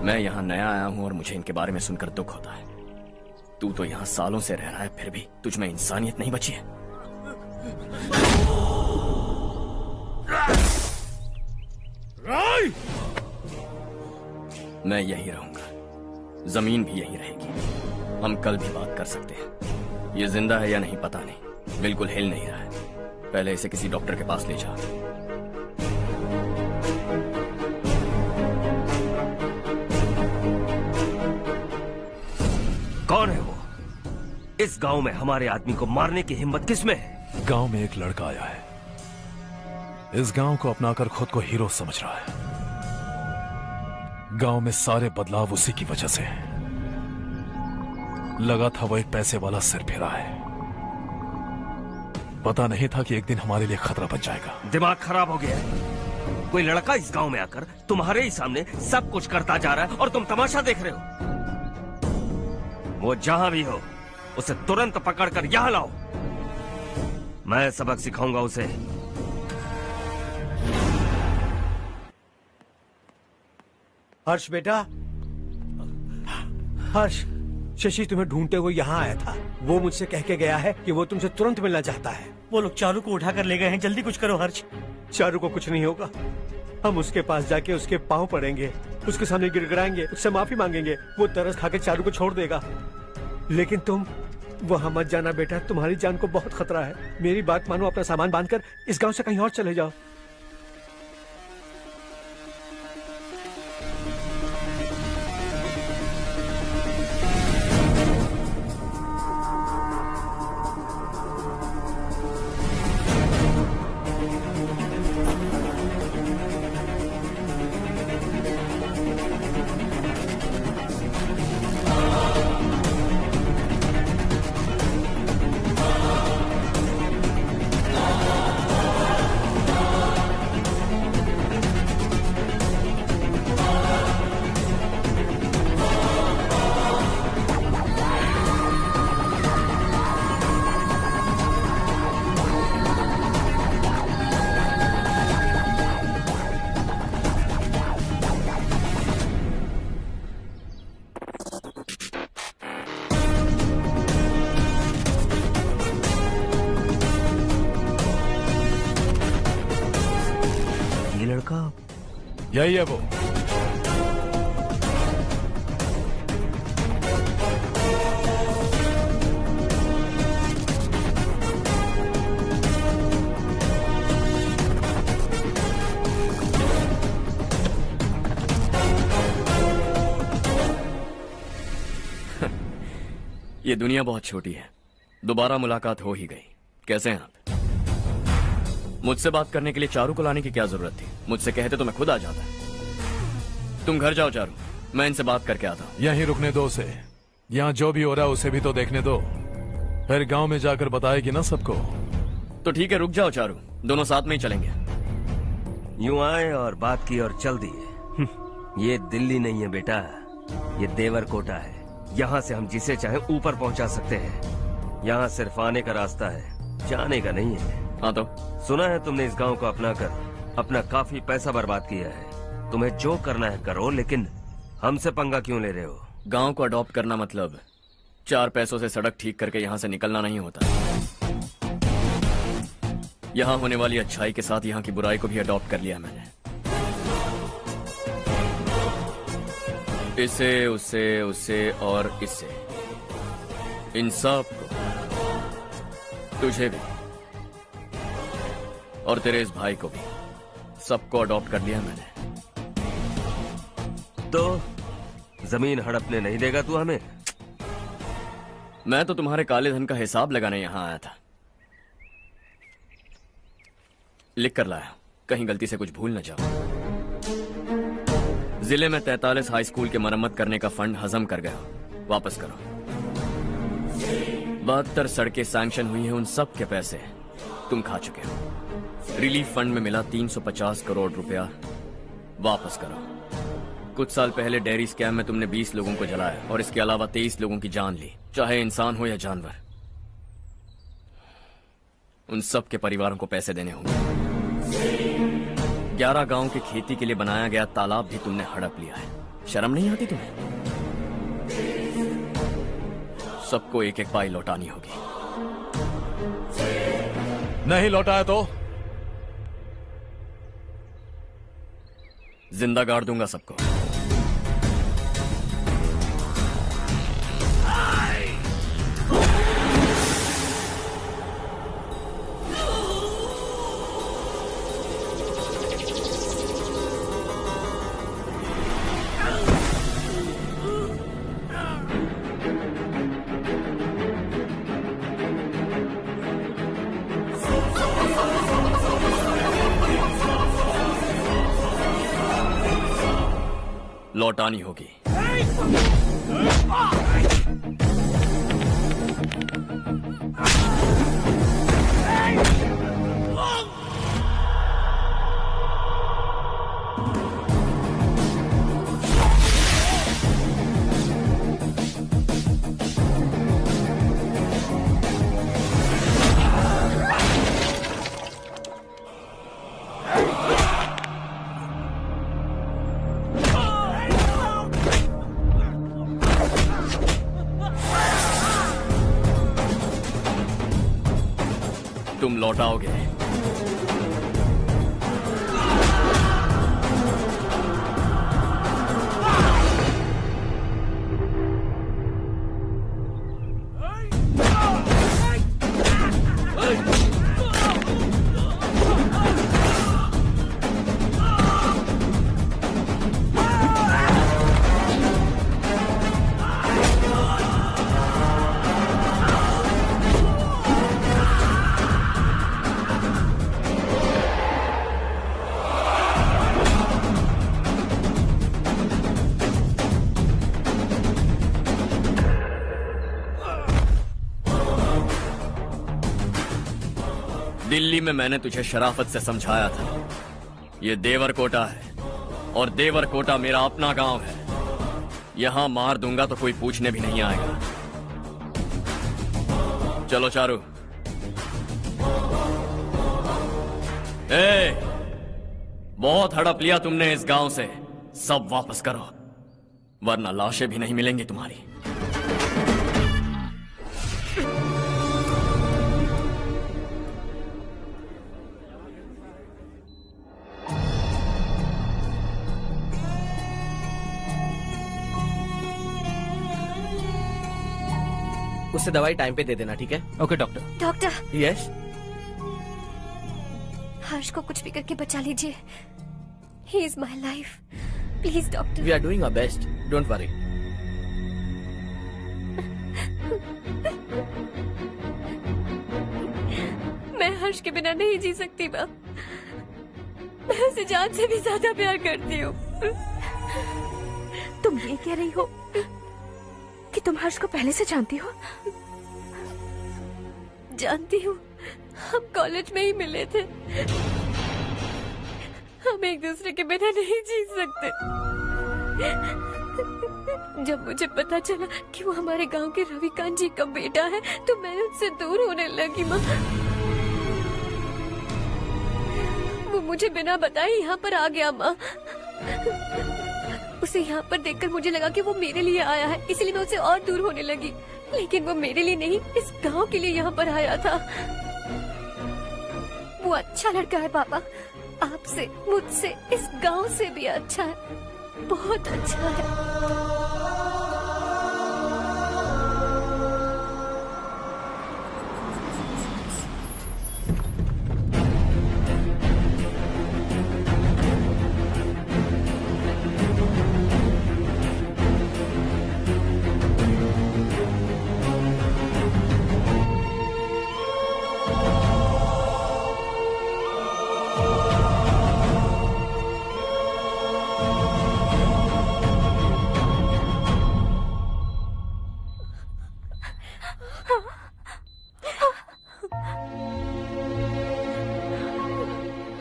मैं यहाँ नया आया हूँ और मुझे इनके बारे में सुनकर दुख होता है। तू तो यहाँ सालों से रह रहा है, फिर भी तुझ में इंसानियत नहीं बची है। मैं यही रहूंगा, जमीन भी यही रहेगी। हम कल भी बात कर सकते हैं। ये जिंदा है या नहीं पता नहीं, बिल्कुल हिल नहीं रहा है। पहले इसे किसी डॉक्टर के पास ले जा। कौन है वो? इस गांव में हमारे आदमी को मारने की हिम्मत किसमें है? गांव में एक लड़का आया है। इस गांव को अपनाकर खुद को हीरो समझ रहा है। गांव में सारे बदलाव उसी की वजह से हैं। लगा था वो एक पैसे वाला सिर फिरा है। पता नहीं था कि एक दिन हमारे लिए खतरा बन जाएगा। दिमाग खराब हो गया है। कोई लड़का इस गांव में आकर तुम्हारे ही सामने सब कुछ करता जा रहा है और तुम तमाशा देख रहे हो। वो जहां भी हो उसे तुरंत पकड़कर यहां लाओ। मैं सबक सिखाऊंगा उसे। हर्ष बेटा, हर्ष, शशि तुम्हें ढूंढते हुए यहाँ आया था। वो मुझसे कह के गया है कि वो तुमसे तुरंत मिलना चाहता है। वो लोग चारू को उठाकर ले गए हैं। जल्दी कुछ करो हर्ष। चारू को कुछ नहीं होगा। हम उसके पास जाके उसके पांव पड़ेंगे, उसके सामने गिड़गिड़ाएंगे, उससे माफी मांगेंगे। वो तरस खा के चारू को छोड़ देगा। लेकिन तुम वहां मत जाना बेटा, तुम्हारी जान को बहुत खतरा है। मेरी बात मानो, अपना सामान बांधकर इस गांव से कहीं और चले जाओ। यही है वो। ये दुनिया बहुत छोटी है, दोबारा मुलाकात हो ही गई। कैसे हैं आप? मुझसे बात करने के लिए चारू को लाने की क्या जरूरत थी? मुझसे कहते तो मैं खुद आ जाता। तुम घर जाओ चारू, मैं इनसे बात करके आता हूँ। यहीं रुकने दो उसे। यहाँ जो भी हो रहा है उसे भी तो देखने दो, फिर गांव में जाकर बताएगी ना सबको। तो ठीक है, रुक जाओ चारू, दोनों साथ में ही चलेंगे। यूं आए और बात की और चल दिए। ये दिल्ली नहीं है बेटा, ये देवरकोटा है। यहाँ से हम जिसे चाहे ऊपर पहुँचा सकते हैं। यहाँ सिर्फ आने का रास्ता है, जाने का नहीं है। हाँ तो सुना है तुमने इस गांव को अपना कर अपना काफी पैसा बर्बाद किया है। तुम्हें जो करना है करो, लेकिन हमसे पंगा क्यों ले रहे हो? गांव को अडॉप्ट करना मतलब 4 पैसों से सड़क ठीक करके यहाँ से निकलना नहीं होता। यहाँ होने वाली अच्छाई के साथ यहाँ की बुराई को भी अडॉप्ट कर लिया मैंने। इसे, उससे, उससे और इससे, इन सब को, तुझे भी और तेरे इस भाई को भी, सबको अडॉप्ट कर लिया मैंने। तो जमीन हड़पने नहीं देगा तू हमें? मैं तो तुम्हारे काले धन का हिसाब लगाने यहां आया था। लिख कर लाया, कहीं गलती से कुछ भूल न जाओ। जिले में 43 हाई स्कूल के मरम्मत करने का फंड हजम कर गया, वापस करो। 72 सड़कें सैंक्शन हुई हैं, उन सब के पैसे तुम खा चुके हो। रिलीफ फंड में मिला 350 करोड़ रुपया, वापस करो। कुछ साल पहले डेयरी स्कैम में तुमने 20 लोगों को जलाया और इसके अलावा 23 लोगों की जान ली, चाहे इंसान हो या जानवर। उन सब के परिवारों को पैसे देने होंगे। 11 गांव की खेती के लिए बनाया गया तालाब भी तुमने हड़प लिया है। शर्म नहीं आती तुम्हें? सबको एक एक पाई लौटानी होगी। नहीं लौटाया तो जिंदा गाड़ दूंगा सबको। लौटानी होगी। तुम लौटाओगे। दिल्ली में मैंने तुझे शराफत से समझाया था, ये देवरकोटा है और देवरकोटा मेरा अपना गांव है। यहां मार दूंगा तो कोई पूछने भी नहीं आएगा। चलो चारू। बहुत हड़प लिया तुमने इस गांव से, सब वापस करो वरना लाशें भी नहीं मिलेंगी तुम्हारी। उससे दवाई टाइम पे दे देना, ठीक है? Okay doctor. Doctor. Yes. Harsh को कुछ भी करके बचा लीजिए। He is my life, please doctor. We are doing our best, don't worry. मैं हर्ष के बिना नहीं जी सकती माँ। मैं उसे जान से भी ज्यादा प्यार करती हूँ। तुम ये कह रही हो कि तुम हर्ष को पहले से जानती हो? जानती हूँ, हम कॉलेज में ही मिले थे। हम एक दूसरे के बिना नहीं जी सकते। जब मुझे पता चला कि वो हमारे गांव के रविकांत जी का बेटा है तो मैं उससे दूर होने लगी माँ। वो मुझे बिना बताए यहाँ पर आ गया माँ। उसे यहाँ पर देखकर मुझे लगा कि वो मेरे लिए आया है, इसलिए मैं उससे और दूर होने लगी। लेकिन वो मेरे लिए नहीं, इस गांव के लिए यहाँ पर आया था। वो अच्छा लड़का है पापा, आपसे, मुझसे, इस गांव से भी अच्छा है, बहुत अच्छा है।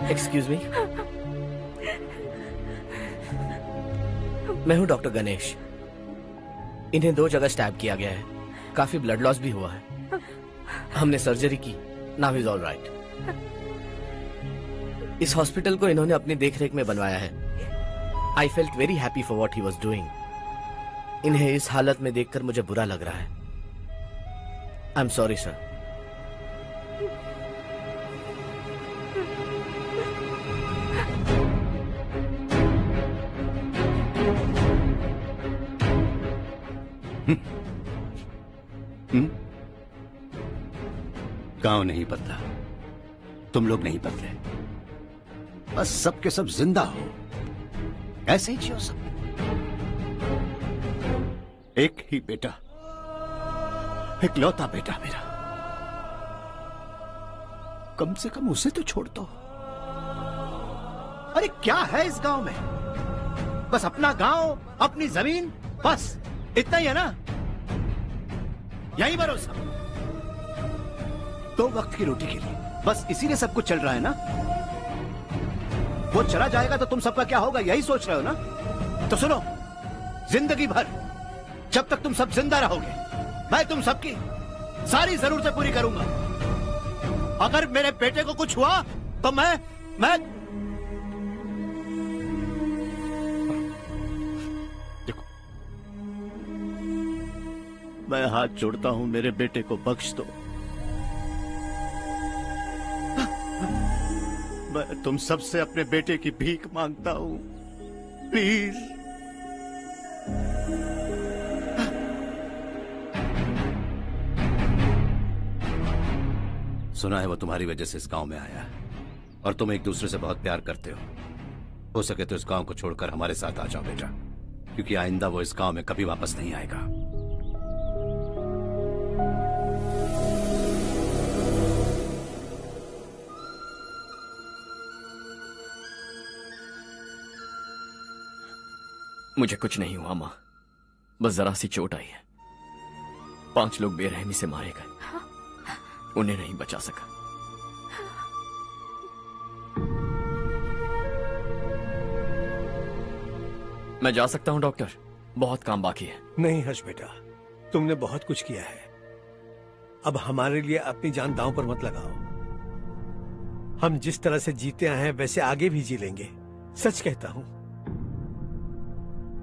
एक्सक्यूज मी, मैं हूं डॉक्टर गणेश। इन्हें 2 जगह स्टैब किया गया है, काफी ब्लड लॉस भी हुआ है। हमने सर्जरी की, नाउ इज ऑल राइट। इस हॉस्पिटल को इन्होंने अपनी देखरेख में बनवाया है। I felt very happy for what he was doing. इन्हें इस हालत में देखकर मुझे बुरा लग रहा है। I am sorry sir. गांव नहीं बदला, तुम लोग नहीं बदले, बस सब के सब जिंदा हो, ऐसे ही जियो सब। एक ही बेटा, इकलौता बेटा मेरा, कम से कम उसे तो छोड़ दो। अरे क्या है इस गांव में? बस अपना गांव, अपनी जमीन, बस इतना ही है ना? यही भरोसा, 2 वक्त की रोटी के लिए, बस इसीलिए सब कुछ चल रहा है ना? वो चला जाएगा तो तुम सबका क्या होगा, यही सोच रहे हो ना? तो सुनो, जिंदगी भर जब तक तुम सब जिंदा रहोगे, मैं तुम सबकी सारी जरूरतें पूरी करूंगा। अगर मेरे बेटे को कुछ हुआ तो मैं देखो, मैं हाथ जोड़ता हूं, मेरे बेटे को बख्श दो। मैं तुम सबसे अपने बेटे की भीख मांगता हूं, प्लीज। सुना है वो तुम्हारी वजह से इस गांव में आया है और तुम एक दूसरे से बहुत प्यार करते हो सके तो इस गांव को छोड़कर हमारे साथ आ जाओ बेटा, क्योंकि आइंदा वो इस गांव में कभी वापस नहीं आएगा। मुझे कुछ नहीं हुआ माँ, बस जरा सी चोट आई है। 5 लोग बेरहमी से मारे गए, उन्हें नहीं बचा सका। मैं जा सकता हूं डॉक्टर, बहुत काम बाकी है। नहीं हर्ष बेटा, तुमने बहुत कुछ किया है, अब हमारे लिए अपनी जान दांव पर मत लगाओ। हम जिस तरह से जीते आए हैं वैसे आगे भी जी लेंगे, सच कहता हूं।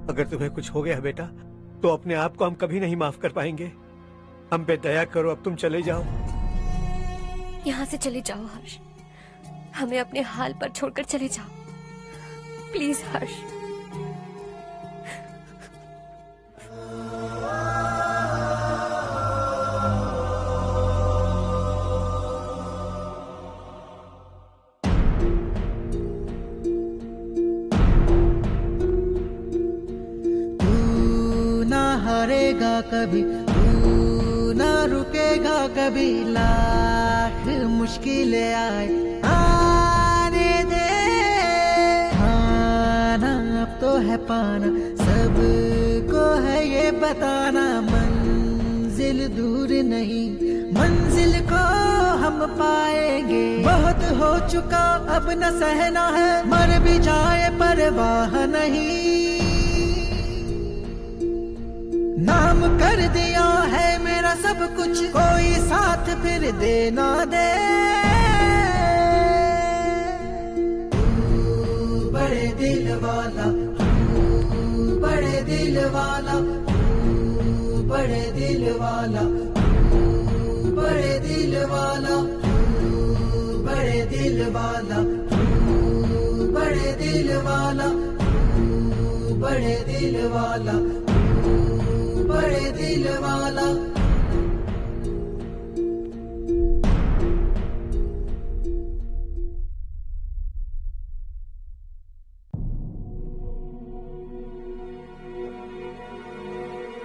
अगर तुम्हें कुछ हो गया बेटा तो अपने आप को हम कभी नहीं माफ कर पाएंगे। हम पे दया करो, अब तुम चले जाओ। यहाँ से चले जाओ हर्ष, हमें अपने हाल पर छोड़कर चले जाओ, प्लीज हर्ष। कभी तू ना रुकेगा कभी, लाख मुश्किलें आए आने दे। खाना अब तो है पाना, सबको है ये बताना, मंजिल दूर नहीं, मंजिल को हम पाएंगे। बहुत हो चुका अब न सहना है, मर भी जाए परवाह नहीं। नाम कर दिया है मेरा सब कुछ, कोई साथ फिर दे ना दे। तू बड़े दिल वाला, तू बड़े दिल वाला, तू बड़े दिल वाला, तू बड़े दिल वाला, तू बड़े दिल वाला, तू बड़े दिल वाला, तू बड़े दिल वाला, बड़े दिल वाला।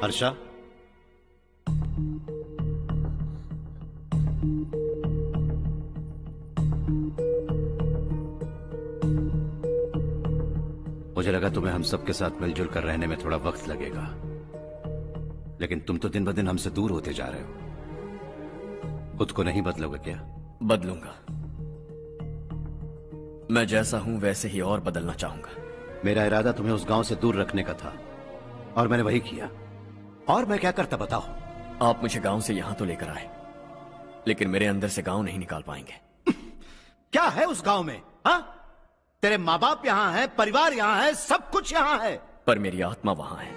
हर्षा, मुझे लगा तुम्हें हम सबके साथ मिलजुल कर रहने में थोड़ा वक्त लगेगा, लेकिन तुम तो दिन ब दिन हमसे दूर होते जा रहे हो। खुद को नहीं बदलोगे क्या? बदलूंगा। मैं जैसा हूं वैसे ही और बदलना चाहूंगा। मेरा इरादा तुम्हें उस गांव से दूर रखने का था और मैंने वही किया। और मैं क्या करता बताओ? आप मुझे गांव से यहां तो लेकर आए, लेकिन मेरे अंदर से गांव नहीं निकाल पाएंगे। क्या है उस गांव में? हाँ, तेरे माँ बाप यहां है, परिवार यहां है, सब कुछ यहां है, पर मेरी आत्मा वहां है।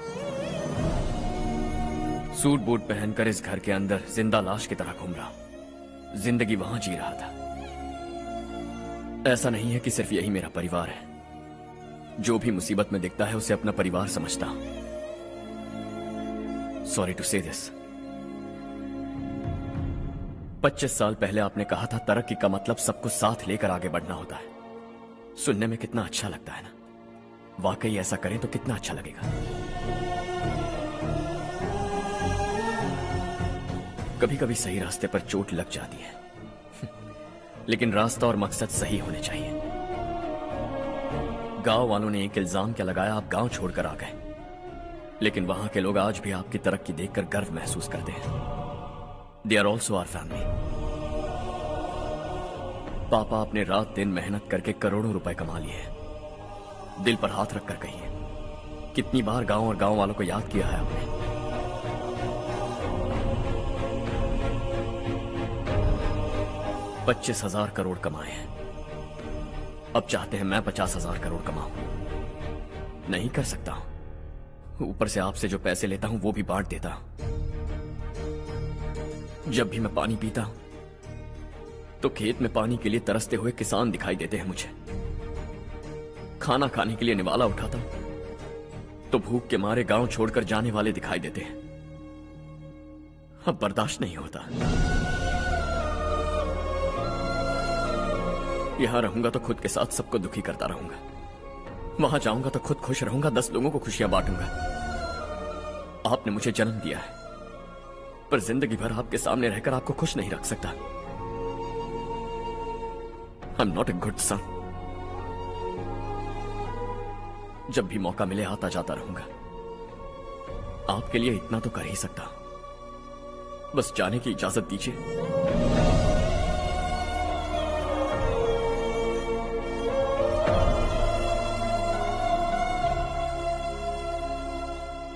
सूट बूट पहनकर इस घर के अंदर जिंदा लाश की तरह घूम रहा हूं। जिंदगी वहां जी रहा था। ऐसा नहीं है कि सिर्फ यही मेरा परिवार है। जो भी मुसीबत में दिखता है उसे अपना परिवार समझता हूं। सॉरी टू से दिस। 25 साल पहले आपने कहा था तरक्की का मतलब सबको साथ लेकर आगे बढ़ना होता है। सुनने में कितना अच्छा लगता है ना? वाकई ऐसा करें तो कितना अच्छा लगेगा। कभी कभी सही रास्ते पर चोट लग जाती है, लेकिन रास्ता और मकसद सही होने चाहिए। गांव वालों ने एक इल्जाम क्या लगाया, आप गांव छोड़कर आ गए, लेकिन वहां के लोग आज भी आपकी तरक्की देखकर गर्व महसूस करते हैं। They are also our family. पापा आपने रात दिन मेहनत करके करोड़ों रुपए कमा लिए हैं। दिल पर हाथ रखकर कहिए, कितनी बार गांव और गांव वालों को याद किया है आपने? 25,000 करोड़ कमाए हैं। अब चाहते हैं मैं 50,000 करोड़ कमाऊं। नहीं कर सकता हूं। ऊपर से आपसे जो पैसे लेता हूं वो भी बांट देता हूं। जब भी मैं पानी पीता हूं तो खेत में पानी के लिए तरसते हुए किसान दिखाई देते हैं मुझे। खाना खाने के लिए निवाला उठाता हूं तो भूख के मारे गांव छोड़कर जाने वाले दिखाई देते हैं। अब बर्दाश्त नहीं होता। यहां रहूंगा तो खुद के साथ सबको दुखी करता रहूंगा। वहां जाऊंगा तो खुद खुश रहूंगा, 10 लोगों को खुशियां बांटूंगा। आपने मुझे जन्म दिया है, पर जिंदगी भर आपके सामने रहकर आपको खुश नहीं रख सकता। I am not a good son. जब भी मौका मिले आता जाता रहूंगा। आपके लिए इतना तो कर ही सकता हूं। बस जाने की इजाजत दीजिए।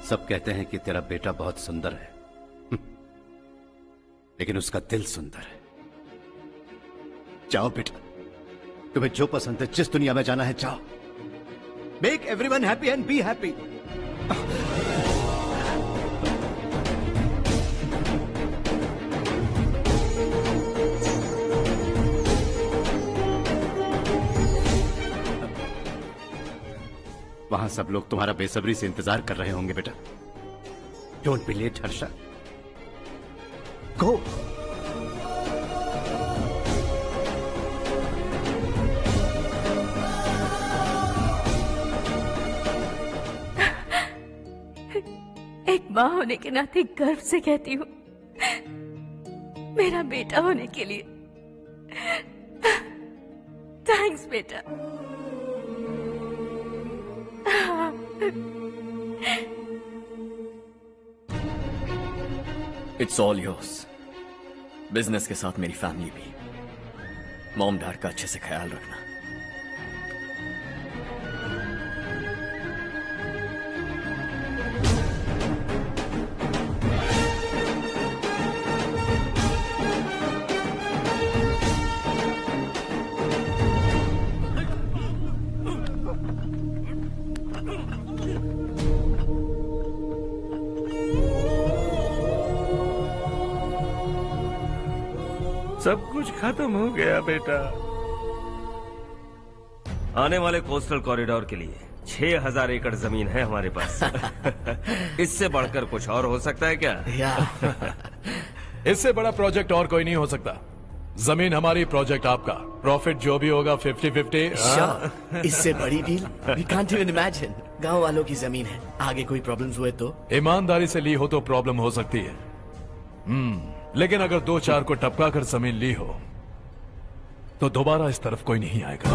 सब कहते हैं कि तेरा बेटा बहुत सुंदर है, लेकिन उसका दिल सुंदर है। जाओ बेटा, तुम्हें जो पसंद है, जिस दुनिया में जाना है जाओ। Make everyone happy and be happy. वहां सब लोग तुम्हारा बेसब्री से इंतजार कर रहे होंगे बेटा। डोंट बी लेट हर्षा, गो। एक माँ होने के नाते गर्व से कहती हूँ, मेरा बेटा होने के लिए थैंक्स बेटा। It's all yours. बिजनेस के साथ मेरी फैमिली भी। मॉम डैड का अच्छे से ख्याल रखना। सब कुछ खत्म हो गया बेटा। आने वाले कोस्टल कॉरिडोर के लिए 6000 एकड़ जमीन है हमारे पास। इससे बढ़कर कुछ और हो सकता है क्या? इससे बड़ा प्रोजेक्ट और कोई नहीं हो सकता। जमीन हमारी, प्रोजेक्ट आपका। प्रॉफिट जो भी होगा 50-50। Sure, इससे बड़ी deal we can't even imagine। गांव वालों की जमीन है, आगे कोई प्रॉब्लम्स हुए तो? ईमानदारी से ली हो तो प्रॉब्लम हो सकती है, लेकिन अगर 2-4 को टपका कर जमीन ली हो तो दोबारा इस तरफ कोई नहीं आएगा।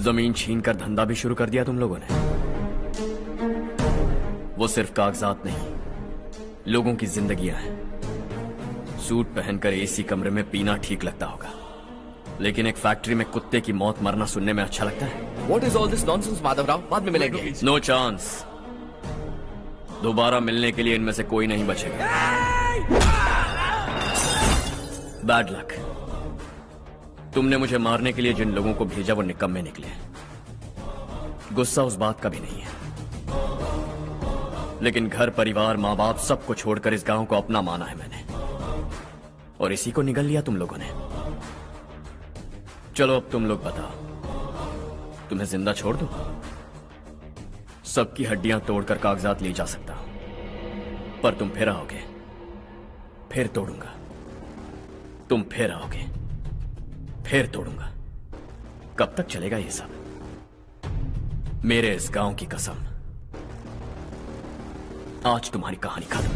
जमीन छीन कर धंधा भी शुरू कर दिया तुम लोगों ने। वो सिर्फ कागजात नहीं, लोगों की जिंदगियां हैं। सूट पहनकर एसी कमरे में पीना ठीक लगता होगा, लेकिन एक फैक्ट्री में कुत्ते की मौत मरना सुनने में अच्छा लगता है। What is all this nonsense, Madhavrao? बाद में मिलेंगे। No chance. दोबारा मिलने के लिए इनमें से कोई नहीं बचेगा। Bad luck. तुमने मुझे मारने के लिए जिन लोगों को भेजा वो निकम्मे निकले। गुस्सा उस बात का भी नहीं है, लेकिन घर परिवार माँ बाप सबको छोड़कर इस गांव को अपना माना है मैंने, और इसी को निगल लिया तुम लोगों ने। चलो अब तुम लोग बताओ, तुम्हें जिंदा छोड़ दूं? सबकी हड्डियां तोड़कर कागजात ले जा सकता हूं, पर तुम फिर आओगे, फिर तोड़ूंगा। तुम फिर आओगे, फिर तोड़ूंगा। कब तक चलेगा ये सब? मेरे इस गांव की कसम, आज तुम्हारी कहानी खत्म।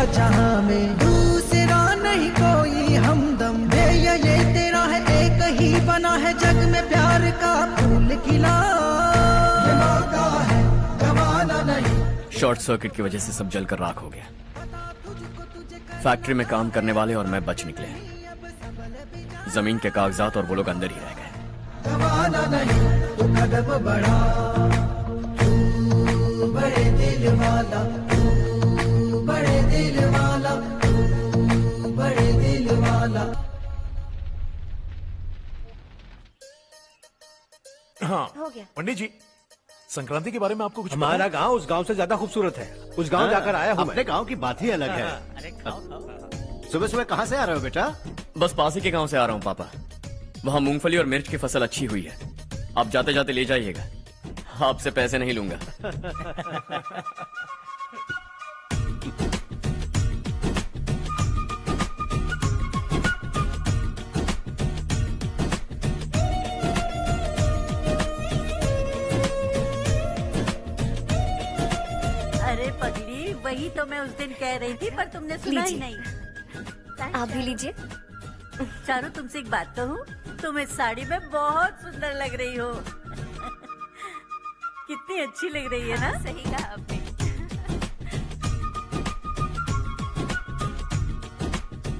जहां में, दूसरा नहीं कोई हमदम। ये तेरा है, एक ही बना है जग में प्यार का फूल खिला। ये मौका है, गवाना नहीं। शॉर्ट सर्किट की वजह से सब जलकर राख हो गया। फैक्ट्री में काम करने वाले और मैं बच निकले। जमीन के कागजात और वो लोग अंदर ही रह गए। गवाना नहीं, तू कदम बढ़ा, तू बड़े दिल वाला, तू बड़े दिल वाला, तू बड़े दिल वाला। हाँ हो गया। पंडित जी, संक्रांति के बारे में आपको कुछ हमारा गांव उस गांव से ज्यादा खूबसूरत है। उस गांव जाकर आया हूँ अपने गांव की बात ही अलग है। सुबह सुबह कहाँ से आ रहे हो बेटा? बस पास ही के गांव से आ रहा हूँ पापा। वहाँ मूंगफली और मिर्च की फसल अच्छी हुई है। आप जाते जाते ले जाइएगा। आपसे पैसे नहीं लूंगा। अरे पगली, वही तो मैं उस दिन कह रही थी पर तुमने सुना ही नहीं। आप भी लीजिए। चारू, तुमसे एक बात कहूँ, तुम इस साड़ी में बहुत सुंदर लग रही हो। कितनी अच्छी लग रही है ना? सही कहा आपने।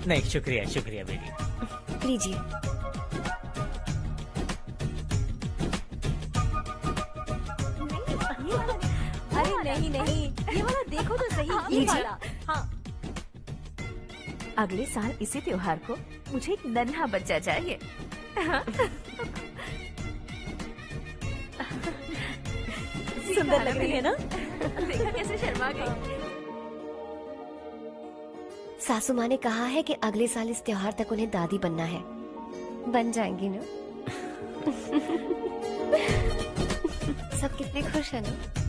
नहीं, शुक्रिया शुक्रिया बेटी। लीजिए। अरे नहीं नहीं, ये वाला देखो तो सही। ये लीजिए। वाला। हाँ। अगले साल इसी त्योहार को मुझे एक नन्हा बच्चा चाहिए। सुंदर लग रही है ना? देखा कैसे शर्मा गई। सासू माँ ने कहा है कि अगले साल इस त्योहार तक उन्हें दादी बनना है। बन जाएंगी ना? सब कितने खुश है ना?